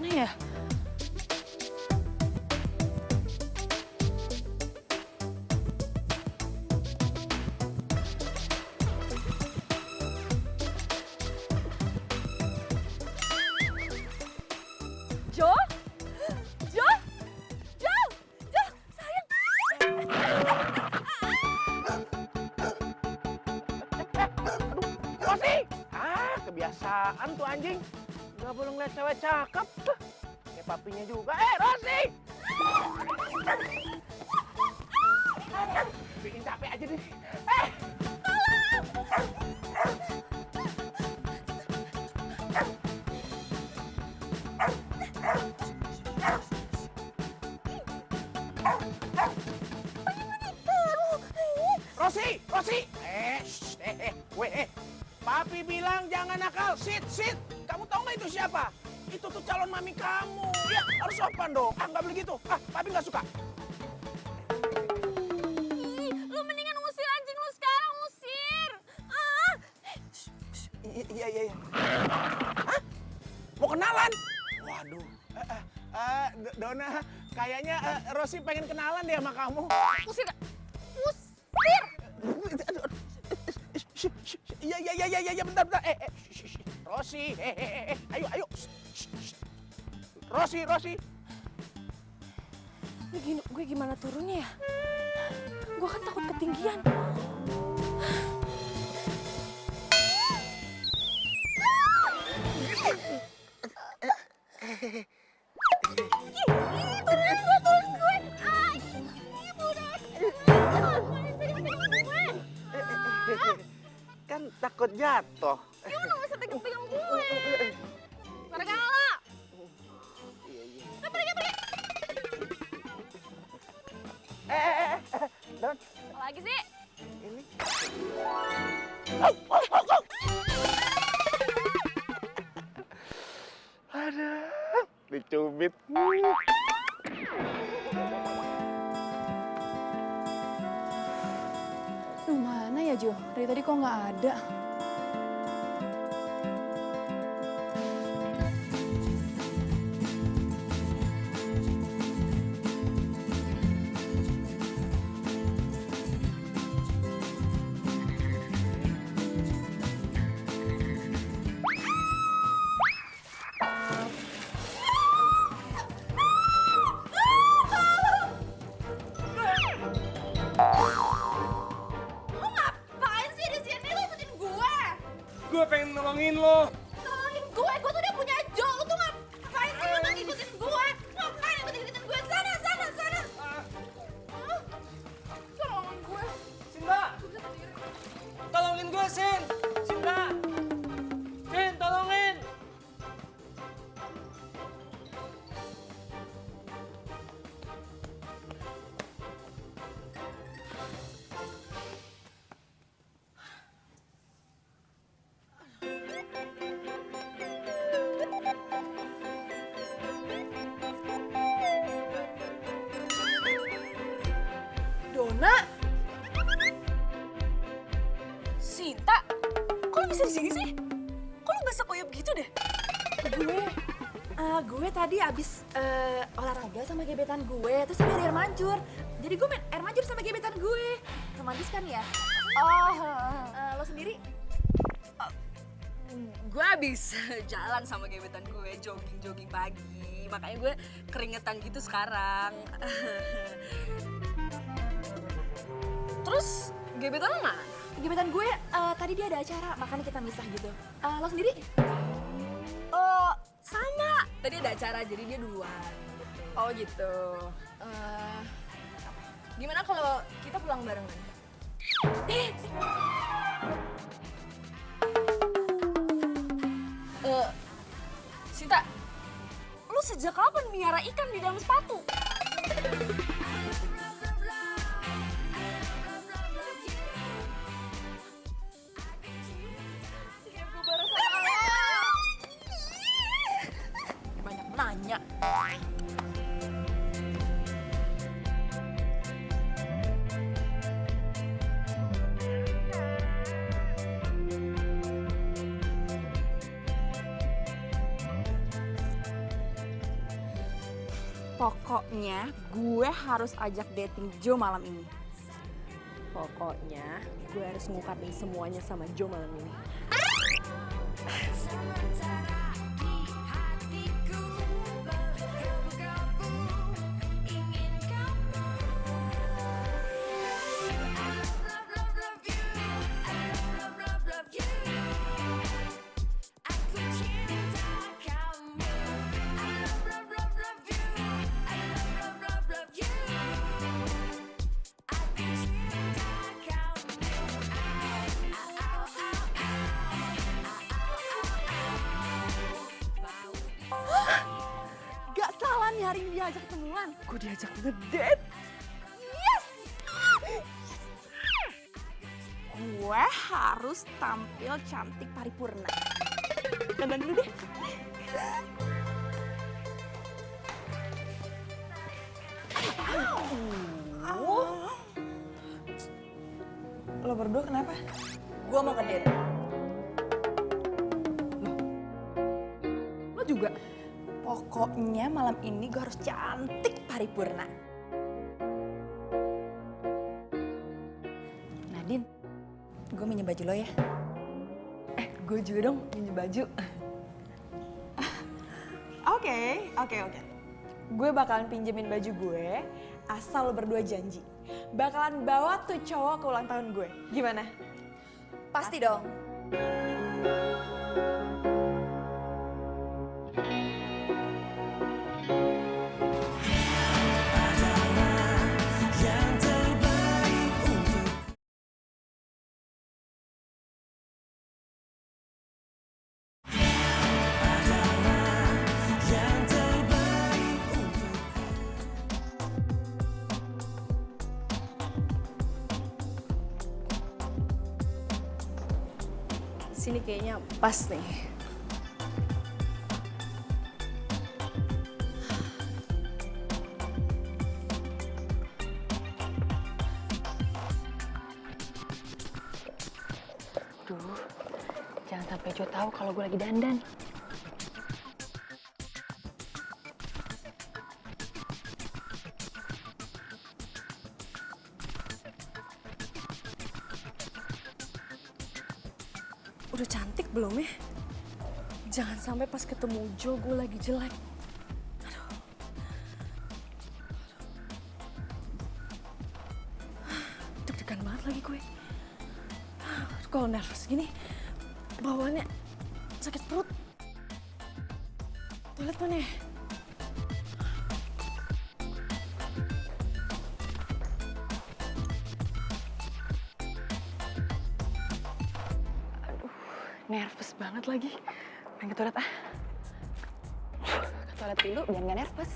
[SPEAKER 1] Mana ya? Jo? Jo? Jo? Jo? Sayang.
[SPEAKER 10] Rosi! Kebiasaan tuh anjing. Gak boleh ngeliat cewek cakep. Kayak papinya juga. Rosi! Bikin capek aja deh. Rosi! Rosi! Papi bilang jangan nakal. Sit! Kamu tahu nggak itu siapa? Itu tuh calon mami kamu. Ya, harus sopan dong. Nggak boleh gitu. Papi nggak suka.
[SPEAKER 3] Ih, lu mendingan usir anjing lu sekarang, usir.
[SPEAKER 10] Iya. Hah? Mau kenalan? Waduh. Dona, kayaknya Rosi pengen kenalan deh sama kamu.
[SPEAKER 3] Usir gak? Usir!
[SPEAKER 10] Iya, bentar. Rosi, ayo. Rosi.
[SPEAKER 1] Gue gimana turunnya ya? Gue kan takut ketinggian.
[SPEAKER 10] Kan takut jatuh.
[SPEAKER 3] Ya udah gak usah pegang-pegang gue. Serigala! Pergi!
[SPEAKER 10] Don,
[SPEAKER 3] Apa lagi sih?
[SPEAKER 10] ini. Aduh, dicubit.
[SPEAKER 4] Duh, mana ya Jo? Dari tadi kok nggak ada?
[SPEAKER 3] Lu ngapain sih di sini? Lu ikutin gue.
[SPEAKER 7] Gue pengen nolongin lo.
[SPEAKER 3] Tolongin gue tuh udah punya Jo. Lu tuh ngapain sih lu gak ngikutin gue? Ngapain ikutin gue? Sana. Tolongin gue.
[SPEAKER 6] Sinta! Tolongin gue, Sin! Sinta! Sin, tolongin!
[SPEAKER 5] Dona,
[SPEAKER 1] Sinta, kok lu bisa di sini sih? Kok lu basah koyok gitu deh?
[SPEAKER 5] gue tadi abis olahraga sama gebetan gue, terus ada air mancur.
[SPEAKER 4] Jadi gue main air mancur sama gebetan gue. Romantis kan ya?
[SPEAKER 3] Oh,
[SPEAKER 4] Lo sendiri?
[SPEAKER 1] Gue habis jalan sama gebetan gue, jogging pagi. Makanya gue keringetan gitu sekarang. Terus gebetan lo mana?
[SPEAKER 4] Gebetan gue tadi dia ada acara, makanya kita misah gitu. Lo sendiri?
[SPEAKER 1] Oh, sama. Tadi ada acara, jadi dia duluan.
[SPEAKER 4] Oh gitu.
[SPEAKER 1] Gimana kalau kita pulang barengan? Sinta, lu sejak kapan miara ikan di dalam sepatu?
[SPEAKER 4] Banyak nanya. Pokoknya gue harus ajak dating Jo malam ini.
[SPEAKER 1] Pokoknya gue harus ngungkapin semuanya sama Jo malam ini.
[SPEAKER 4] Gak salah nih hari ini diajak ketemuan. Gue diajak ngedate. Yes! Gue harus tampil cantik paripurna. Dandan dulu deh.
[SPEAKER 5] Lo berdua kenapa?
[SPEAKER 1] Gue mau ngedate.
[SPEAKER 4] Lo juga? Pokoknya malam ini gue harus cantik paripurna. Nadine, gue minjem baju lo ya.
[SPEAKER 5] Gue juga dong minjem baju. Oke. Gue bakalan pinjemin baju gue, asal lo berdua janji. Bakalan bawa tuh cowok ke ulang tahun gue. Gimana?
[SPEAKER 4] Pasti dong.
[SPEAKER 1] Sini kayaknya pas nih.
[SPEAKER 4] Duh, jangan sampai Jo tahu kalau gue lagi dandan.
[SPEAKER 1] Udah cantik belum ya? Jangan sampai pas ketemu Jo gue lagi jelek. Aduh. Deg-degan banget lagi gue. Kalau nervous gini, bawaannya sakit perut. Toilet mana ya?
[SPEAKER 4] Nervous banget lagi. Pengen ke toilet ah. Ke toilet dulu biar gak nervous.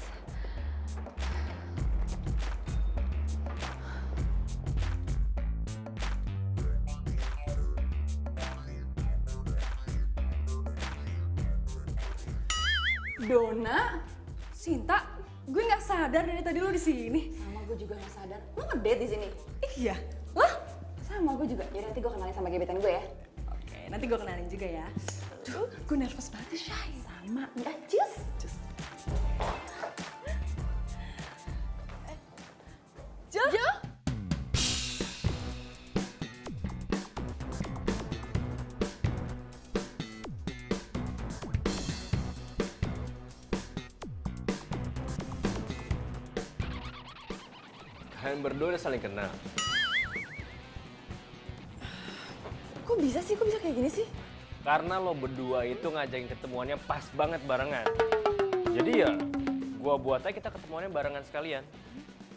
[SPEAKER 1] Dona, Sinta, gue nggak sadar dari tadi lo di sini.
[SPEAKER 4] Sama gue juga gak sadar. Lo ngedate di sini?
[SPEAKER 1] Iya, lah.
[SPEAKER 4] Sama gue juga. Jadi nanti gue kenalin sama gebetan gue ya.
[SPEAKER 1] Oke, nanti gue kenalin juga ya. Duh, gue nervous banget nih, Shay.
[SPEAKER 4] Sama. Ya, cheers.
[SPEAKER 1] Jo!
[SPEAKER 7] Kalian berdua udah saling kenal.
[SPEAKER 4] Kok bisa sih? Kok bisa kayak gini sih?
[SPEAKER 7] Karena lo berdua itu ngajakin ketemuannya pas banget barengan. Jadi ya, gua buat aja kita ketemuannya barengan sekalian.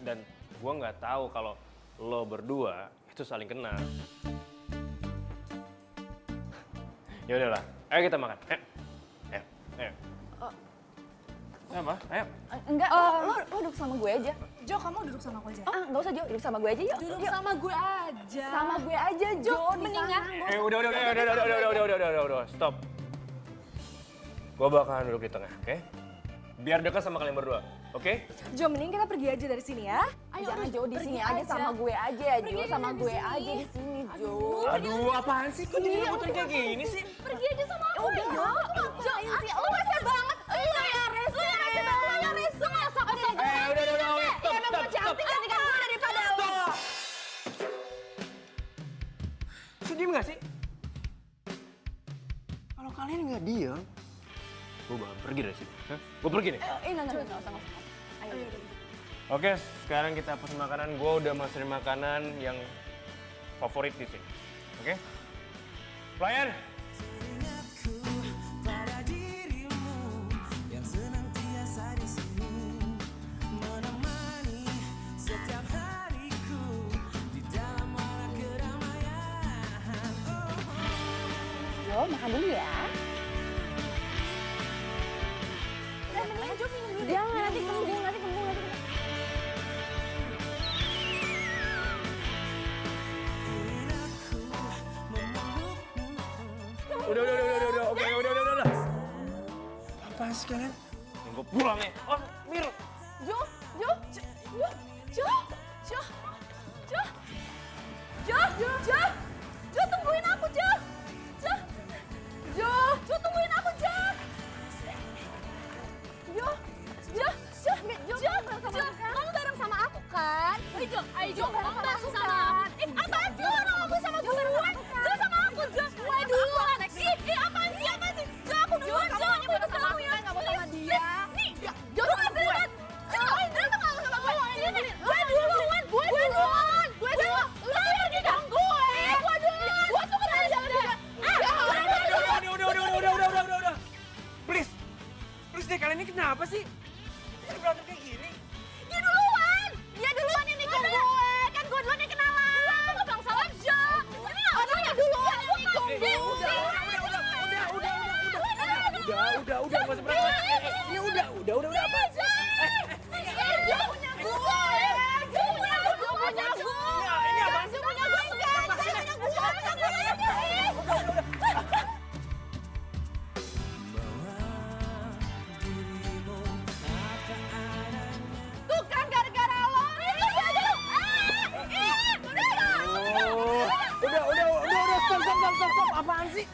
[SPEAKER 7] Dan gua nggak tahu kalau lo berdua itu saling kenal. Ya udahlah, ayo kita makan. Ayo, ayo, ayo. Apa? Ayo.
[SPEAKER 4] Enggak, lo duduk sama gue aja.
[SPEAKER 5] Jo, kamu duduk sama aku aja.
[SPEAKER 4] Enggak usah Jo, duduk sama gue aja yuk.
[SPEAKER 5] Duduk sama gue aja.
[SPEAKER 4] Sama gue aja Jo, mendingan.
[SPEAKER 7] Udah, stop. Gua bakalan duduk di tengah, oke? Biar dekat sama kalian berdua, oke?
[SPEAKER 5] Jo, mending kita pergi aja dari sini ya.
[SPEAKER 4] Jangan Jo di sini aja sama gue aja, Jo. Sama gue aja di sini, Jo.
[SPEAKER 7] Aduh, apaan sih? Kok jadi rebutan kayak gini sih?
[SPEAKER 3] Pergi aja sama aku.
[SPEAKER 4] Udah, Jo.
[SPEAKER 3] Jo, lu rese banget. Lu ya rese. Lu ya rese banget. Lu ya rese.
[SPEAKER 7] Udah,
[SPEAKER 3] Emang gue cantik gantikan gue daripada lo.
[SPEAKER 7] Bisa diem gak sih? Kalau kalian nggak diem, gue bakal pergi dari sini. Gue pergi nih.
[SPEAKER 4] Enggak usah. Ayo.
[SPEAKER 7] Oke, sekarang kita pesen makanan. Gue udah masukin makanan yang favorit di sini. Oke? Pelayan!
[SPEAKER 4] Jo, makan dulu ya.
[SPEAKER 3] Mendingan Jo minum dulu deh.
[SPEAKER 4] Jangan, nanti kembung.
[SPEAKER 7] Udah. Oke, udah. Apaan sih kalian? Yang gue pulang nih. Oh, Mir.
[SPEAKER 4] Jo, tungguin aku, Jo. Jo, tungguin aku, Jo.
[SPEAKER 3] Kamu bareng sama aku kan? Ayo Jo, kamu bareng sama aku. Apaan sih lo nama gue sama gue? Jo sama aku, Jo. Waduh. Apaan sih? Jo, aku duluan, Jo. Aku mau sama aku ya.
[SPEAKER 4] Nggak mau sama dia.
[SPEAKER 3] Nih, Jo tuh nggak serius. Berantem nggak sama gue? Gue duluan. Lu pergi dong gue. Gue tuh kenal jalan-jalan.
[SPEAKER 7] Udah. Please deh, kalian ini kenapa sih? Ini berantem kayak gini.
[SPEAKER 3] Dia duluan yang nikung gue. Kan gue duluan yang kenalan. Lu bang salah Jo. Ini orangnya duluan yang nikung gue.
[SPEAKER 7] Udah, gak usah berantem. Ini udah, apa?
[SPEAKER 3] Jo punya gue.
[SPEAKER 7] Ini apaan sih?
[SPEAKER 3] Tuh kan gara-gara lo.
[SPEAKER 7] Udah, stop. Apaan sih?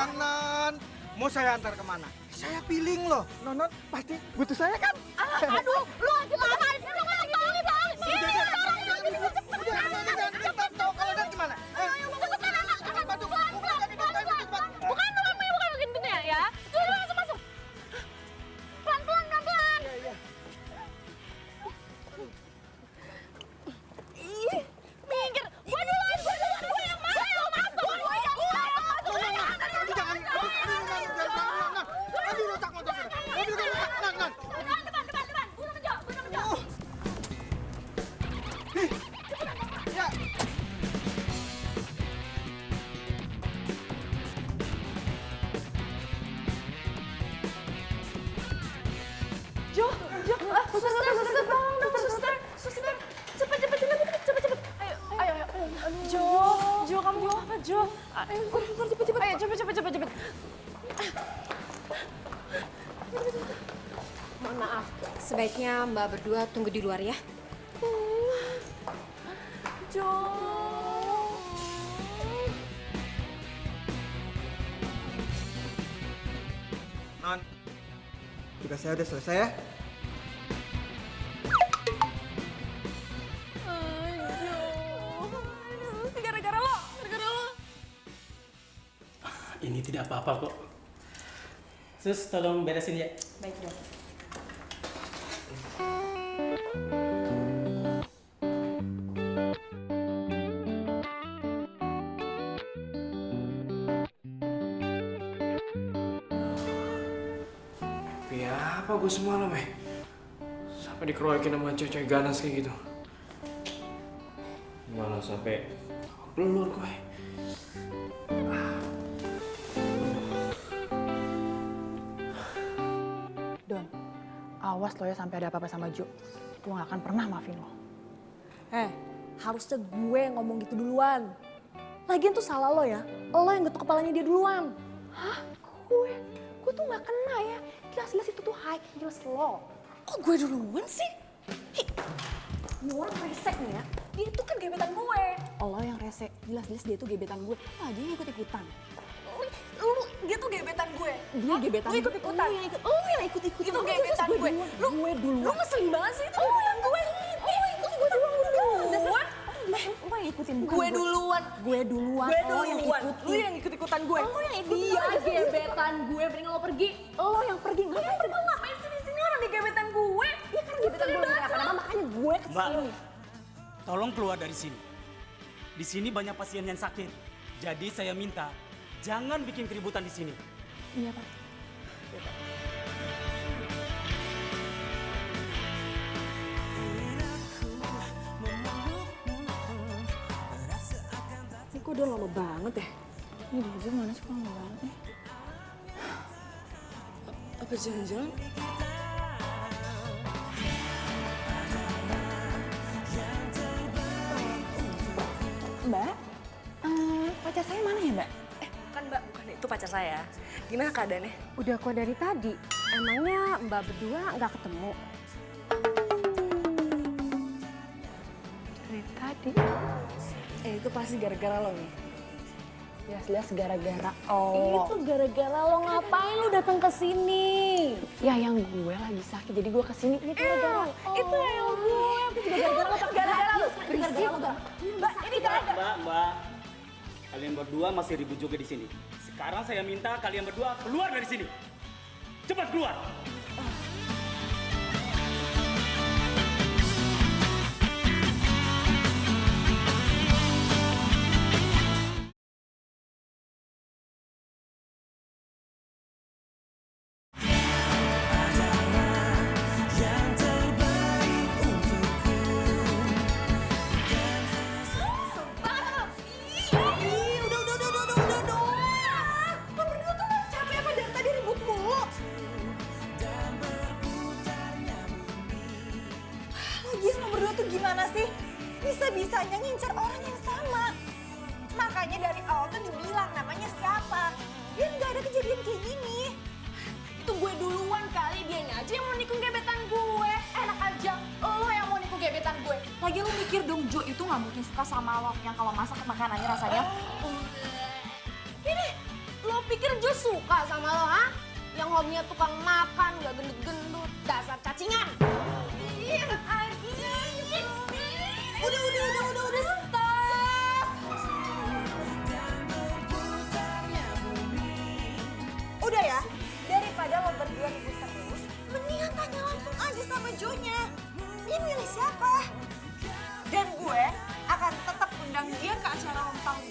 [SPEAKER 2] Nan. Mau saya antar kemana? Saya feeling loh. Nonon pasti butuh saya kan?
[SPEAKER 3] Aduh, lu aja ngapain? Lu nggak tahu bang.
[SPEAKER 2] Kalau dan gimana?
[SPEAKER 3] Bukan pintunya ya. Tuh masuk. Pelan-pelan. Ih, minggir. Gue duluan. Gue yang masuk. Gue yang masuk.
[SPEAKER 2] Jangan. Aduh, rusak motornya. Mobil gue rusak. Nan.
[SPEAKER 3] Depan. Gue sama Jo.
[SPEAKER 2] Ya.
[SPEAKER 4] Suster. Cepet. Ayo. Jo, kamu mau apa, Jo? Ayo, cepet. Ayo, cepet.
[SPEAKER 11] Mohon maaf, sebaiknya Mbak berdua tunggu di luar ya.
[SPEAKER 1] Jo.
[SPEAKER 2] Non, tugas saya udah selesai ya.
[SPEAKER 1] Pasti gara-gara lo.
[SPEAKER 11] Ini tidak apa-apa kok. Sus, tolong beresin ya.
[SPEAKER 4] Baik dok.
[SPEAKER 7] Tapi apa gue semalam ya? Sampai dikeroyokin sama cewek ganas kayak gitu. Malah sampai pelur gue.
[SPEAKER 4] Don, awas lo ya sampai ada apa-apa sama Jo. Gue gak akan pernah maafin lo.
[SPEAKER 1] Harusnya gue yang ngomong gitu duluan. Lagian tuh salah lo ya. Lo yang getuk kepalanya dia duluan.
[SPEAKER 4] Hah? Gue? Gue tuh gak kena ya. Jelas-jelas itu tuh high heels lo.
[SPEAKER 1] Kok gue duluan sih? Ini orang resek nih ya. Dia tuh kan gebetan gue.
[SPEAKER 4] Lo yang rese. Jelas-jelas dia tuh gebetan gue. Lagi ikut-ikutan.
[SPEAKER 1] Dia tuh gebetan gue.
[SPEAKER 4] Dia gebetan
[SPEAKER 1] Lu ikut-ikutan.
[SPEAKER 4] Lo yang ikut-ikutan.
[SPEAKER 1] Itu gebetan gue.
[SPEAKER 4] Gue duluan.
[SPEAKER 1] Lu ngeselin banget sih itu gebetan gue. Gue duluan.
[SPEAKER 4] Lo yang ikutin bukan
[SPEAKER 1] Gue duluan.
[SPEAKER 4] Gue duluan.
[SPEAKER 1] Gue
[SPEAKER 4] Lo yang
[SPEAKER 1] duluan.
[SPEAKER 4] ikutin.
[SPEAKER 1] Lu yang ikut-ikutan gue.
[SPEAKER 4] Lo yang ikutin. Dia gebetan gue. Mending lo pergi. Lo yang pergi. Ngapain?
[SPEAKER 1] Lu ngapain sih di sini orang di gebetan gue?
[SPEAKER 4] Ya kan gebetan gue lagi kenapa-napa makanya gue kesini.
[SPEAKER 11] Tolong keluar dari sini. Di sini banyak pasien yang sakit. Jadi saya minta jangan bikin keributan di sini.
[SPEAKER 4] Iya Pak.
[SPEAKER 1] Ini kok udah lama banget ya?
[SPEAKER 4] Ini baju mana sih kalau nggak banget nih?
[SPEAKER 1] Apa jangan-jangan?
[SPEAKER 4] Mbak, pacar saya mana ya Mbak?
[SPEAKER 1] Kan Mbak, bukan itu pacar saya. Gimana keadaannya?
[SPEAKER 3] Udah kok dari tadi. Emangnya Mbak berdua nggak ketemu?
[SPEAKER 4] Dari tadi.
[SPEAKER 1] Itu pasti gara-gara lo nih.
[SPEAKER 4] Jelas-jelas gara-gara
[SPEAKER 3] Itu gara-gara lo ngapain lo datang ke sini?
[SPEAKER 4] Ya yang gue lagi sakit jadi gue kesini. Ini gara-gara
[SPEAKER 3] Itu yang gue. Itu juga gara-gara lo. Gara-gara lo. Berisik. Mbak, ini gak ada.
[SPEAKER 11] Mbak. Kalian berdua masih ribut juga di sini. Sekarang saya minta kalian berdua keluar dari sini. Cepat keluar.
[SPEAKER 5] Lagian lo berdua tuh gimana sih? Bisa-bisanya ngincer orang yang sama. Makanya dari awal tuh dibilang namanya siapa. Biar nggak ada kejadian kayak gini.
[SPEAKER 3] Itu gue duluan kali, dianya aja yang mau nikung gebetan gue. Enak aja, lo yang mau nikung gebetan gue.
[SPEAKER 4] Lagi lo mikir dong Jo itu gak mungkin suka sama lo yang kalau masak makanannya rasanya.
[SPEAKER 3] Ini, lo pikir Jo suka sama lo, ha? Yang hobinya tukang makan, gak gendut-gendut, dasar cacingan. Iya, enak aja.
[SPEAKER 5] Udah, stop. Udah ya, daripada lo berdua ribut terus, mendingan tanya langsung aja sama Jo-nya. Dia milih siapa? Dan gue akan tetap undang dia ke acara ulang tahun.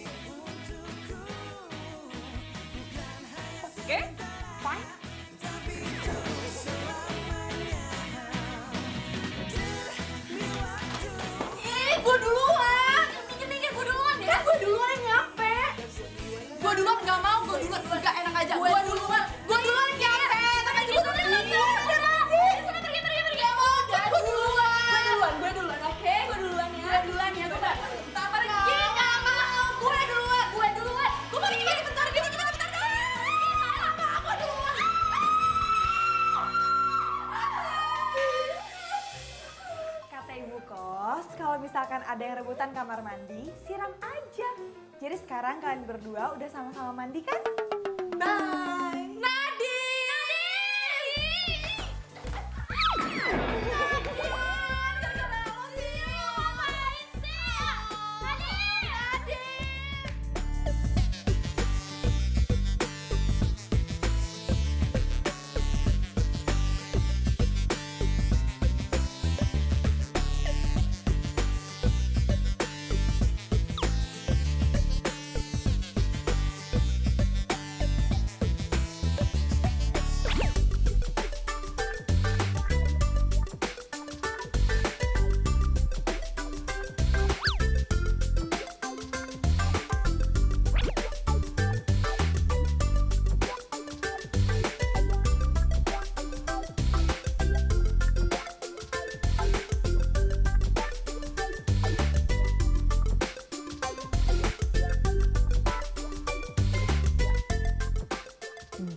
[SPEAKER 5] Oke? Fine?
[SPEAKER 3] Gue duluan.
[SPEAKER 5] ada yang rebutan kamar mandi, siram aja. Jadi sekarang kalian berdua udah sama-sama mandi kan? Bye!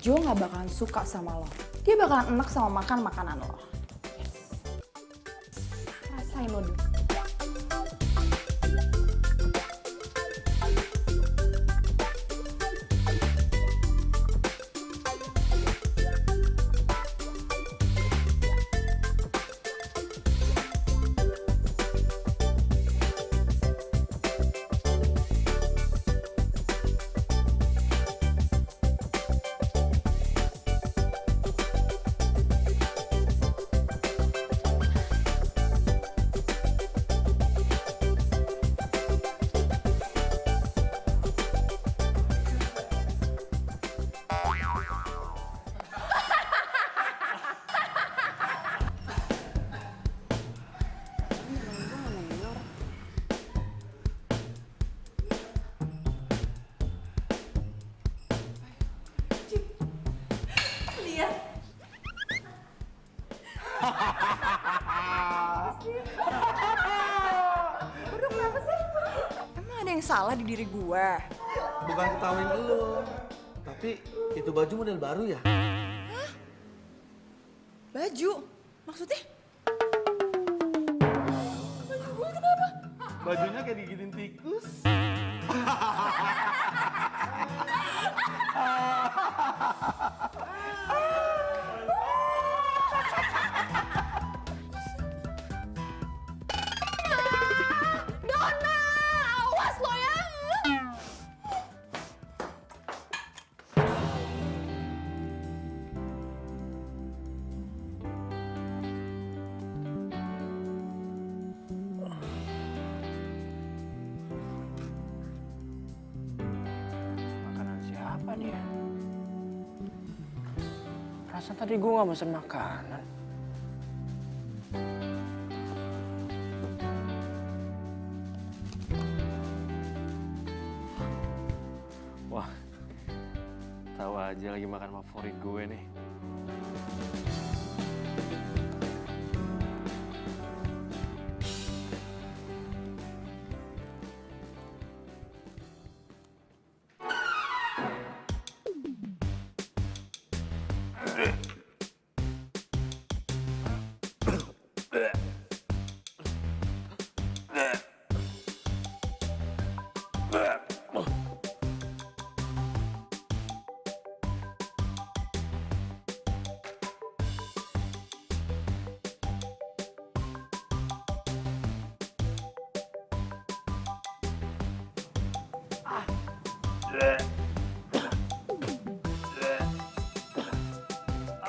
[SPEAKER 4] Jo gak bakalan suka sama lo. Dia bakalan enak sama makan makanan lo. Yes. Rasain lo dulu.
[SPEAKER 5] Berdua kenapa sih? Emang ada yang salah di diri gue?
[SPEAKER 8] Bukan ketawain lo, tapi itu baju model baru ya?
[SPEAKER 5] Baju? Maksudnya?
[SPEAKER 8] Bajunya kayak digigit tikus.
[SPEAKER 3] Donna, awas lo ya.
[SPEAKER 7] Makanan siapa nih ya? Perasaan tadi gue gak mesen makanan. Wah, tahu aja lagi makan favorit gue nih.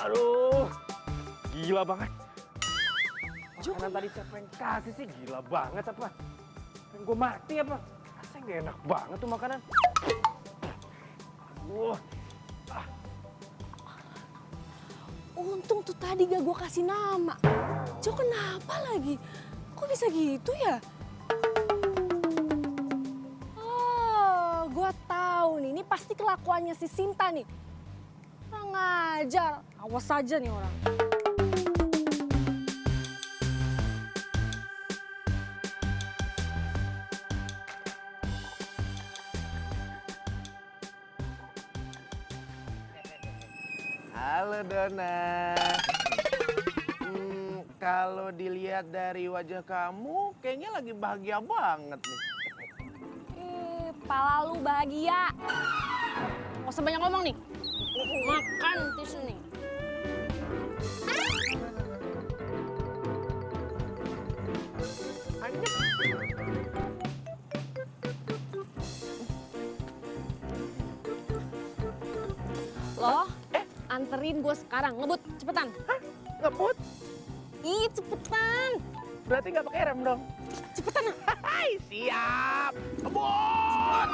[SPEAKER 7] Aduh, gila banget. Makanan tadi siapa yang kasih sih? Gila banget apa? Pengen gue mati apa? Rasanya gak enak banget tuh makanan. Aduh.
[SPEAKER 1] Untung tuh tadi gak gue kasih nama. Jo kenapa lagi? Kok bisa gitu ya? Oh, gue tahu nih. Ini pasti kelakuannya si Sinta nih. Kurang ajar. Awas aja nih orang.
[SPEAKER 8] Halo Donna.
[SPEAKER 10] Kalau dilihat dari wajah kamu, kayaknya lagi bahagia banget nih.
[SPEAKER 3] Pala lu bahagia. Nggak usah banyak ngomong nih. Makan tisu nih. Lo anterin gue sekarang, ngebut, cepetan.
[SPEAKER 10] Ngebut?
[SPEAKER 3] Ih, cepetan.
[SPEAKER 10] Berarti nggak pakai rem dong?
[SPEAKER 3] Cepetan.
[SPEAKER 10] Hai, siap. Ngebut!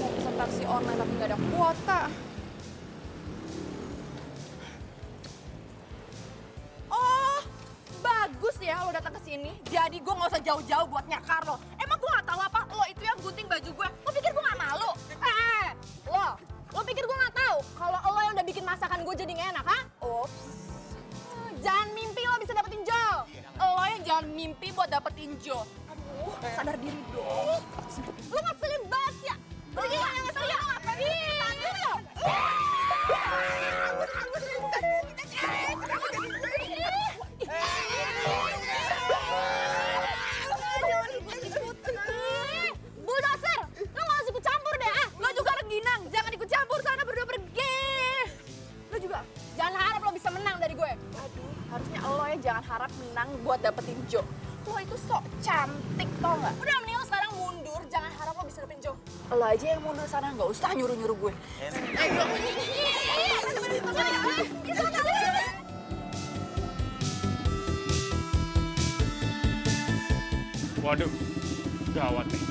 [SPEAKER 4] Mau pesan taksi online tapi nggak ada kuota. Oh, bagus ya lo datang ke sini. Jadi gue nggak usah jauh-jauh buat nyakar lo. Emang gue nggak tahu apa? Lo itu yang gunting baju gue. Lo pikir gue nggak malu?
[SPEAKER 3] Lo pikir gue nggak tahu kalau lo yang udah bikin masakan gue jadi nggak enak, ha?
[SPEAKER 4] Ups.
[SPEAKER 3] Jangan mimpi lo bisa dapetin Jo.
[SPEAKER 4] Lo yang jangan mimpi buat dapetin Jo. Aduh, sadar diri dong.
[SPEAKER 3] Lo ngeselin banget ya. Lo gila yang ngeselin lo ngapain? Bulldozer, lo nggak usah ikut campur deh, ah.
[SPEAKER 4] Lo juga rengginang, jangan ikut campur sana berdua pergi. Lo juga.
[SPEAKER 3] Jangan harap lo bisa menang dari gue.
[SPEAKER 4] Aduh, harusnya lo ya jangan harap menang buat dapetin Jo. Lo itu sok cantik tau gak?
[SPEAKER 3] Udah mending lo sekarang mundur, jangan harap lo bisa dapetin Jo.
[SPEAKER 4] Lo aja yang mundur sana, gak usah nyuruh-nyuruh gue.
[SPEAKER 7] Waduh, gawat nih.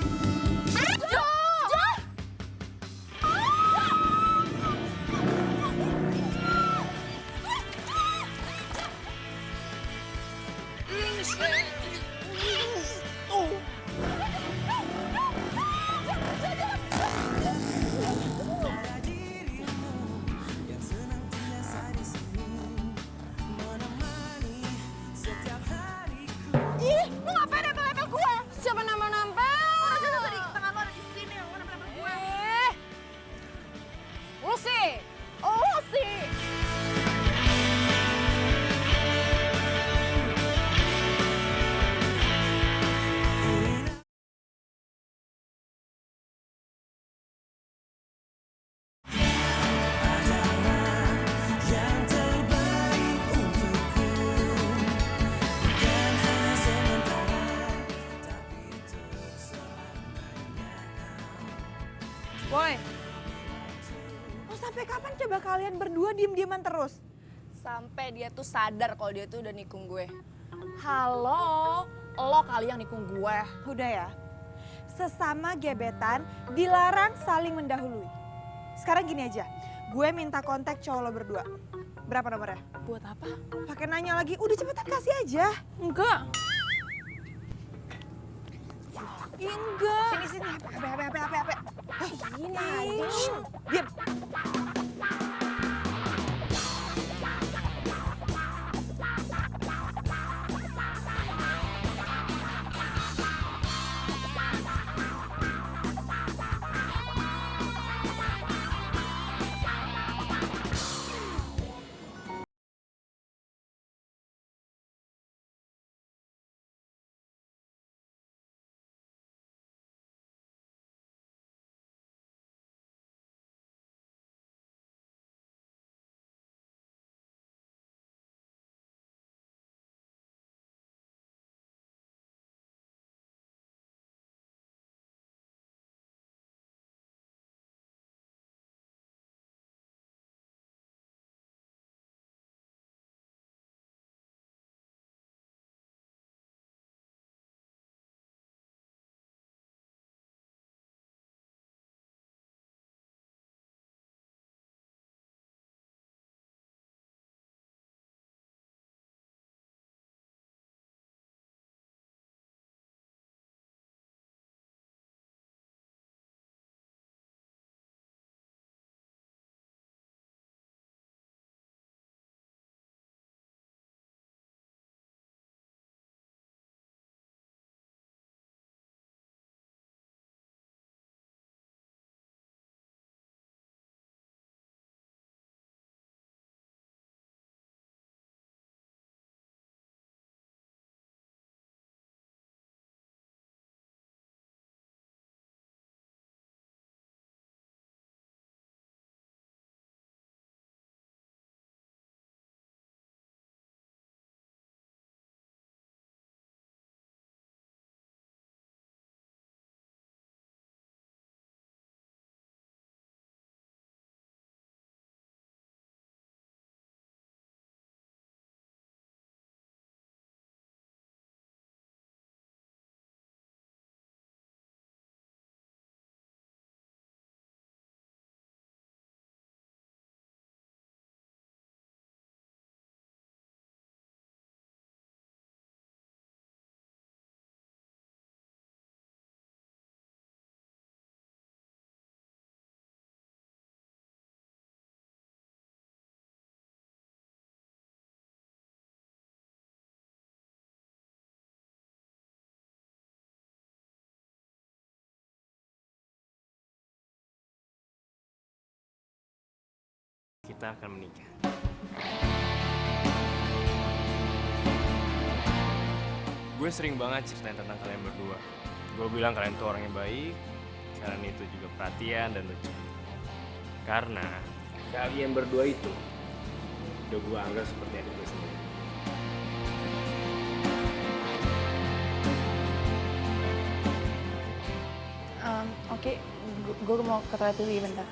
[SPEAKER 3] Ih, lu ngapain nempel-nempel gue? Siapa nempel-nempel?
[SPEAKER 4] Tangan lo ada di sini, lo nempel-nempel gue.
[SPEAKER 3] Lu sih.
[SPEAKER 4] Oh sih.
[SPEAKER 5] Boy, mau sampai kapan coba kalian berdua diem-dieman terus?
[SPEAKER 4] Sampai dia tuh sadar kalau dia tuh udah nikung gue. Halo, lo kali yang nikung gue.
[SPEAKER 5] Udah ya, sesama gebetan dilarang saling mendahului. Sekarang gini aja, gue minta kontak cowok lo berdua. Berapa nomornya?
[SPEAKER 4] Buat apa?
[SPEAKER 5] Pakai nanya lagi, udah cepetan kasih aja.
[SPEAKER 4] Enggak.
[SPEAKER 5] Enggak. Sini. Apa. Gini. Diam.
[SPEAKER 7] kita akan menikah. Gue sering banget ceritain tentang kalian berdua. Gue bilang kalian tuh orang yang baik, kalian itu juga perhatian dan lucu. Karena kalian berdua itu udah gue anggap seperti adik gue sendiri.
[SPEAKER 4] Oke, gue mau ke toilet dulu ya bentar.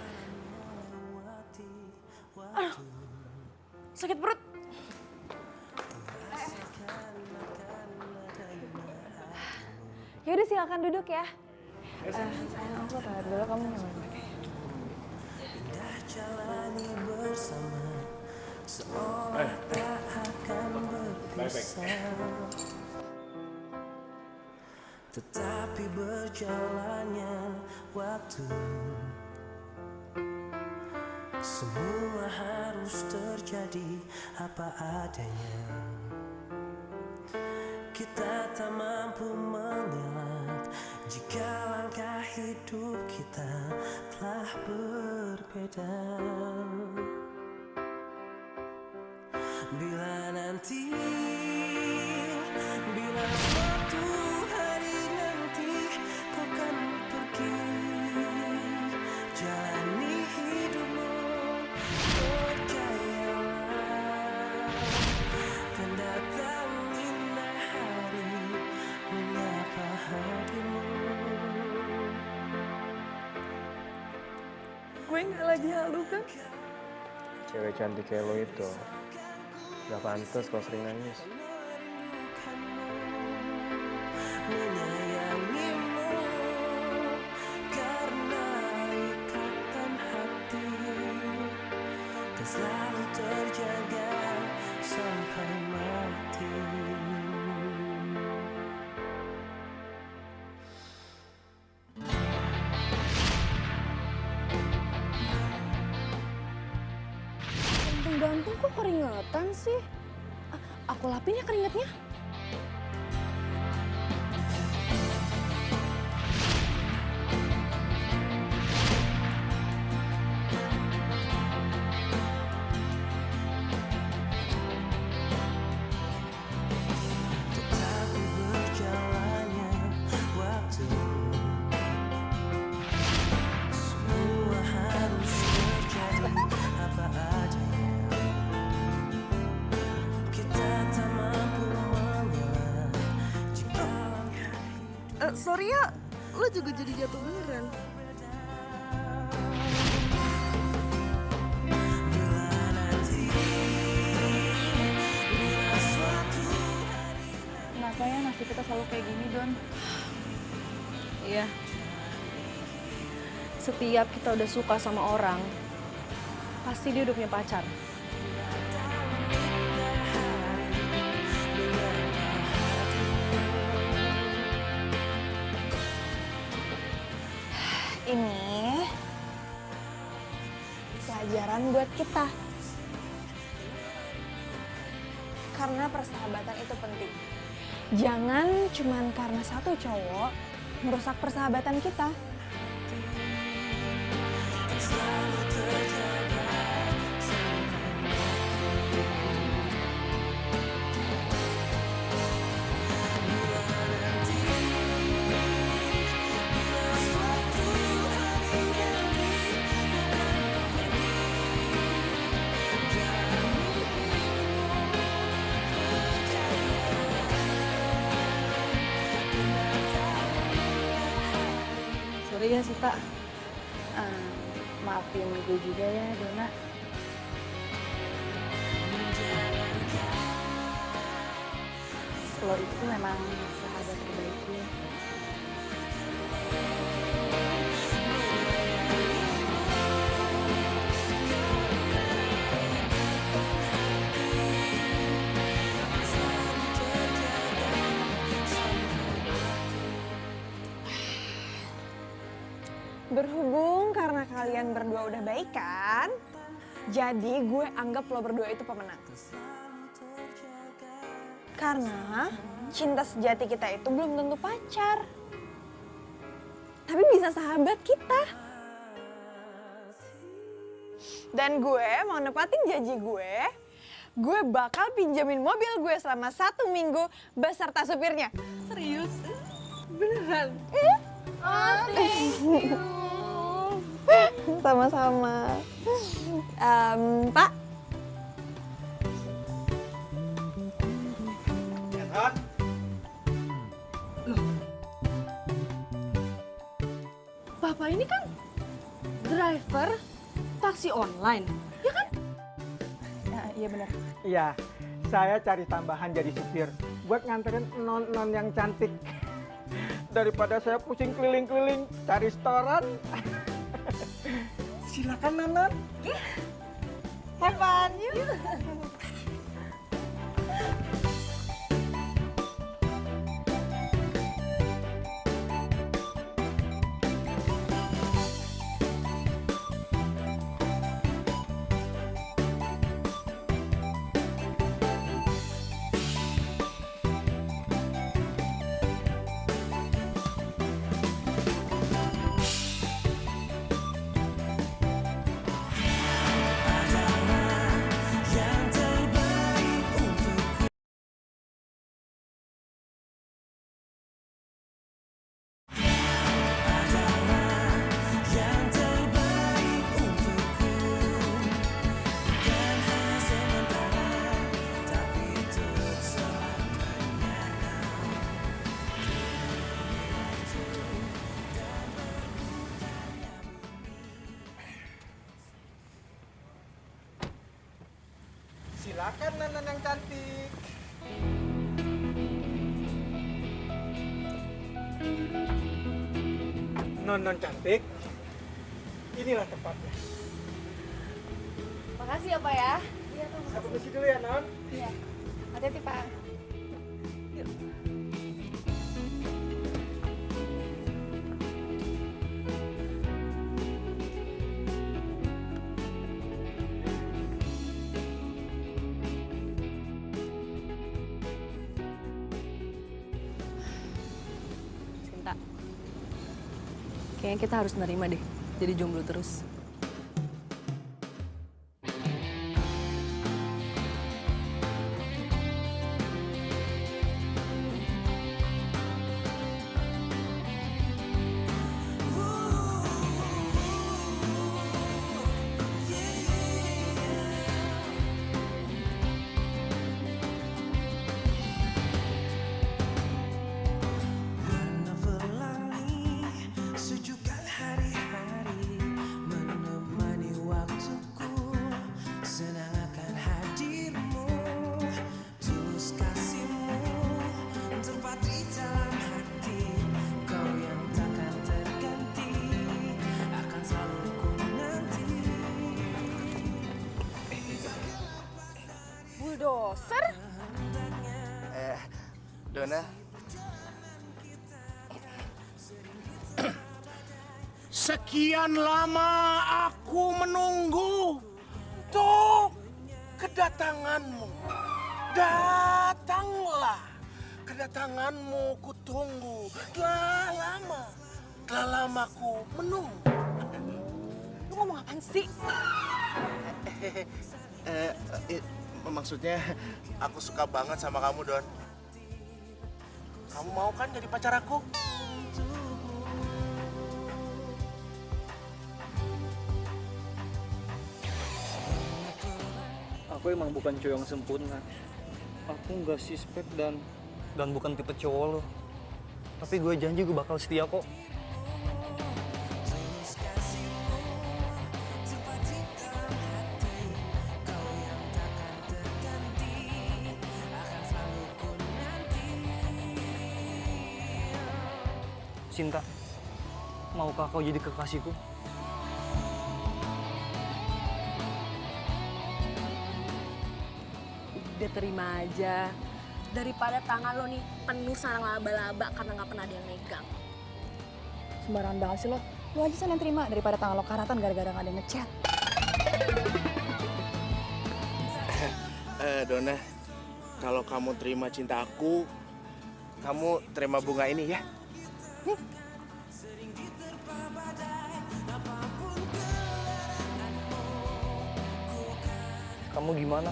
[SPEAKER 1] Sakit perut.
[SPEAKER 4] Yaudah silakan duduk ya. Sayang aku ke toilet dulu, kamu nyaman.
[SPEAKER 7] Baik-baik.
[SPEAKER 12] Tetapi berjalannya waktu, semua harus terjadi apa adanya. Kita tak mampu mengelak jika langkah hidup kita telah berbeda. Bila nanti, bila suatu hari nanti kau kan pergi, jalani hidupmu, percayalah, kan datang indah hari menyapa hatimu.
[SPEAKER 5] Gue nggak lagi halu kan?
[SPEAKER 7] Cewek cantik kayak lo itu gak pantas kalau sering nangis.
[SPEAKER 12] Menyayangimu karena ikatan hati, dan selalu terjaga sampai mati.
[SPEAKER 1] Gantung kok keringetan sih? Aku lapin ya keringetnya.
[SPEAKER 12] Tetapi berjalannya waktu, semua harus terjadi apa adanya. Kita tak mampu mengelak jika langkah hidup.
[SPEAKER 5] Sorry ya, lo juga jadi jatuh beneran.
[SPEAKER 12] Bila nanti, bila suatu hari.
[SPEAKER 4] Kenapa ya nasib kita selalu kayak gini, Don?
[SPEAKER 1] Iya. Setiap kita udah suka sama orang, pasti dia udah punya pacar.
[SPEAKER 5] Ini pelajaran buat kita. Karena persahabatan itu penting. Jangan cuman karena satu cowok merusak persahabatan kita.
[SPEAKER 4] Sorry ya Sita. Maafin gue juga ya, Dona. Lo itu memang sahabat terbaik gue.
[SPEAKER 5] Berhubung karena kalian berdua udah baikan, jadi gue anggap lo berdua itu pemenang. Karena cinta sejati kita itu belum tentu pacar. Tapi bisa sahabat kita. Dan gue mau nepatin janji gue bakal pinjemin mobil gue selama 1 minggu beserta supirnya.
[SPEAKER 1] Serius? Beneran?
[SPEAKER 5] Sama-sama. Pak.
[SPEAKER 2] Kenhan,
[SPEAKER 1] Bapak ini kan driver taksi online, ya kan?
[SPEAKER 5] Iya benar.
[SPEAKER 10] Iya, saya cari tambahan jadi supir buat nganterin non-non yang cantik. Daripada saya pusing keliling-keliling cari setoran. Silakan non-non.
[SPEAKER 5] Have fun, yuk.
[SPEAKER 12] yang terbaik untukku. Adalah yang terbaik untukku. Bukan hanya sementara, tapi untuk selamanya.
[SPEAKER 10] Silakan non-non yang cantik. Non-non cantik. Inilah tempatnya.
[SPEAKER 4] Makasih ya Pak ya.
[SPEAKER 10] Saya permisi dulu ya, Non.
[SPEAKER 4] Iya. Hati-hati Pak.
[SPEAKER 1] Cinta. Kayaknya kita harus nerima deh, jadi jomblo terus.
[SPEAKER 12] Warna pelangi sejukkan hari-hari menemani waktuku. Senang akan hadirmu, tulus kasihmu tepat di dalam hati. Kau yang takkan terganti, akan selalu ku nanti.
[SPEAKER 1] Bulldozer?
[SPEAKER 8] Dona,
[SPEAKER 10] Sekian lama aku menunggu. Tuh, kedatanganmu. Datanglah. Kedatanganmu kutunggu. Telah lama ku menunggu.
[SPEAKER 1] Lu ngomong apaan sih?
[SPEAKER 10] Maksudnya aku suka banget sama kamu, Don. Kamu mau kan jadi pacar aku?
[SPEAKER 6] Aku emang bukan cowok yang sempurna. Aku nggak suspek dan bukan tipe cowok lo. Tapi gue janji gue bakal setia kok. Cinta, maukah kau jadi kekasihku?
[SPEAKER 1] Udah terima aja. Daripada tangan lo nih penuh sarang laba-laba karena nggak pernah ada yang megang.
[SPEAKER 4] Sembarangan banget sih lo. Lo aja sana yang terima daripada tangan lo karatan gara-gara gak ada yang ngechat.
[SPEAKER 10] Dona, kalau kamu terima cinta aku, kamu terima bunga ini ya.
[SPEAKER 6] Kamu gimana?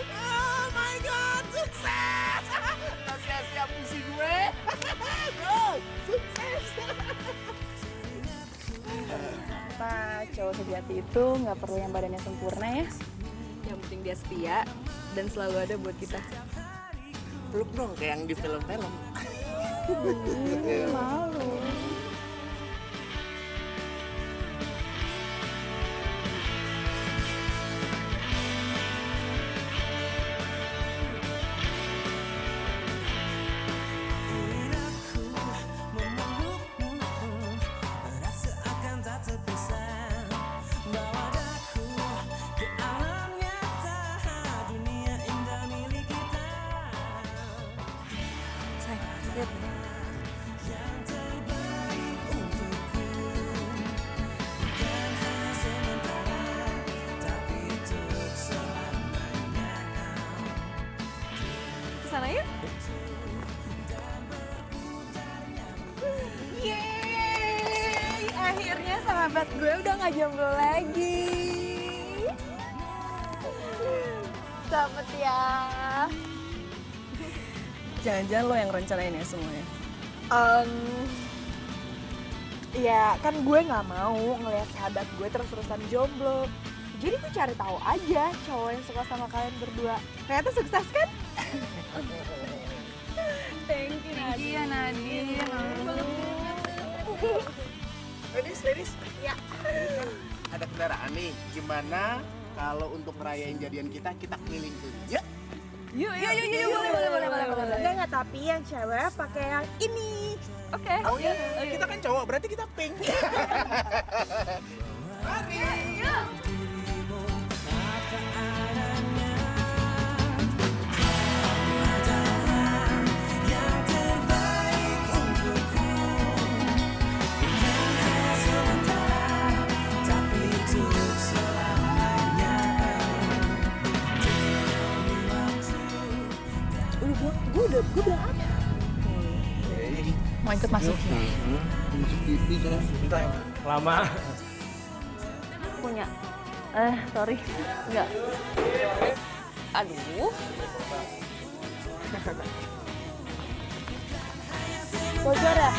[SPEAKER 10] Oh my god, sukses! Nggak sia-sia puisi gue. Bro, sukses!
[SPEAKER 4] Pak, cowok sejati itu nggak perlu yang badannya sempurna ya.
[SPEAKER 1] Yang penting dia setia dan selalu ada buat kita.
[SPEAKER 10] Peluk dong kayak yang di film-film.
[SPEAKER 4] Malu.
[SPEAKER 12] Rasa akan tak terpisah, bawa daku ke alam nyata, dunia indah milik kita.
[SPEAKER 5] Sayang, lihat nih.
[SPEAKER 12] Yang terbaik untukku, bukan hanya sementara, tapi untuk selamanya.
[SPEAKER 5] Kesana yuk. Yeay, akhirnya sahabat gue udah gak jomblo lagi. Selamat ya.
[SPEAKER 1] Jangan-jangan lo yang rencanain ya semuanya.
[SPEAKER 5] Ya kan gue nggak mau ngelihat sahabat gue terus-terusan jomblo. Jadi gue cari tahu aja cowok yang suka sama kalian berdua. Ternyata sukses kan?
[SPEAKER 1] Thank you, Nadia.
[SPEAKER 4] Iya Nadine.
[SPEAKER 10] Ladies. Ya. Ada kendaraan nih. Gimana kalau untuk ngerayain jadian kita keliling tuh? Ya.
[SPEAKER 1] Yuk, boleh.
[SPEAKER 5] Enggak, tapi yang cewek pakai yang ini.
[SPEAKER 1] Oke.
[SPEAKER 10] Oh iya, kita kan cowok, berarti kita pink.
[SPEAKER 12] Yang terbaik untukku, bukan hanya sementara, tapi untuk selamanya.
[SPEAKER 5] Gue bilang apa?
[SPEAKER 4] Mau ikut masuk?
[SPEAKER 7] Lama.
[SPEAKER 4] Punya. Sorry. Enggak.
[SPEAKER 1] Aduh.
[SPEAKER 5] Bocor ya?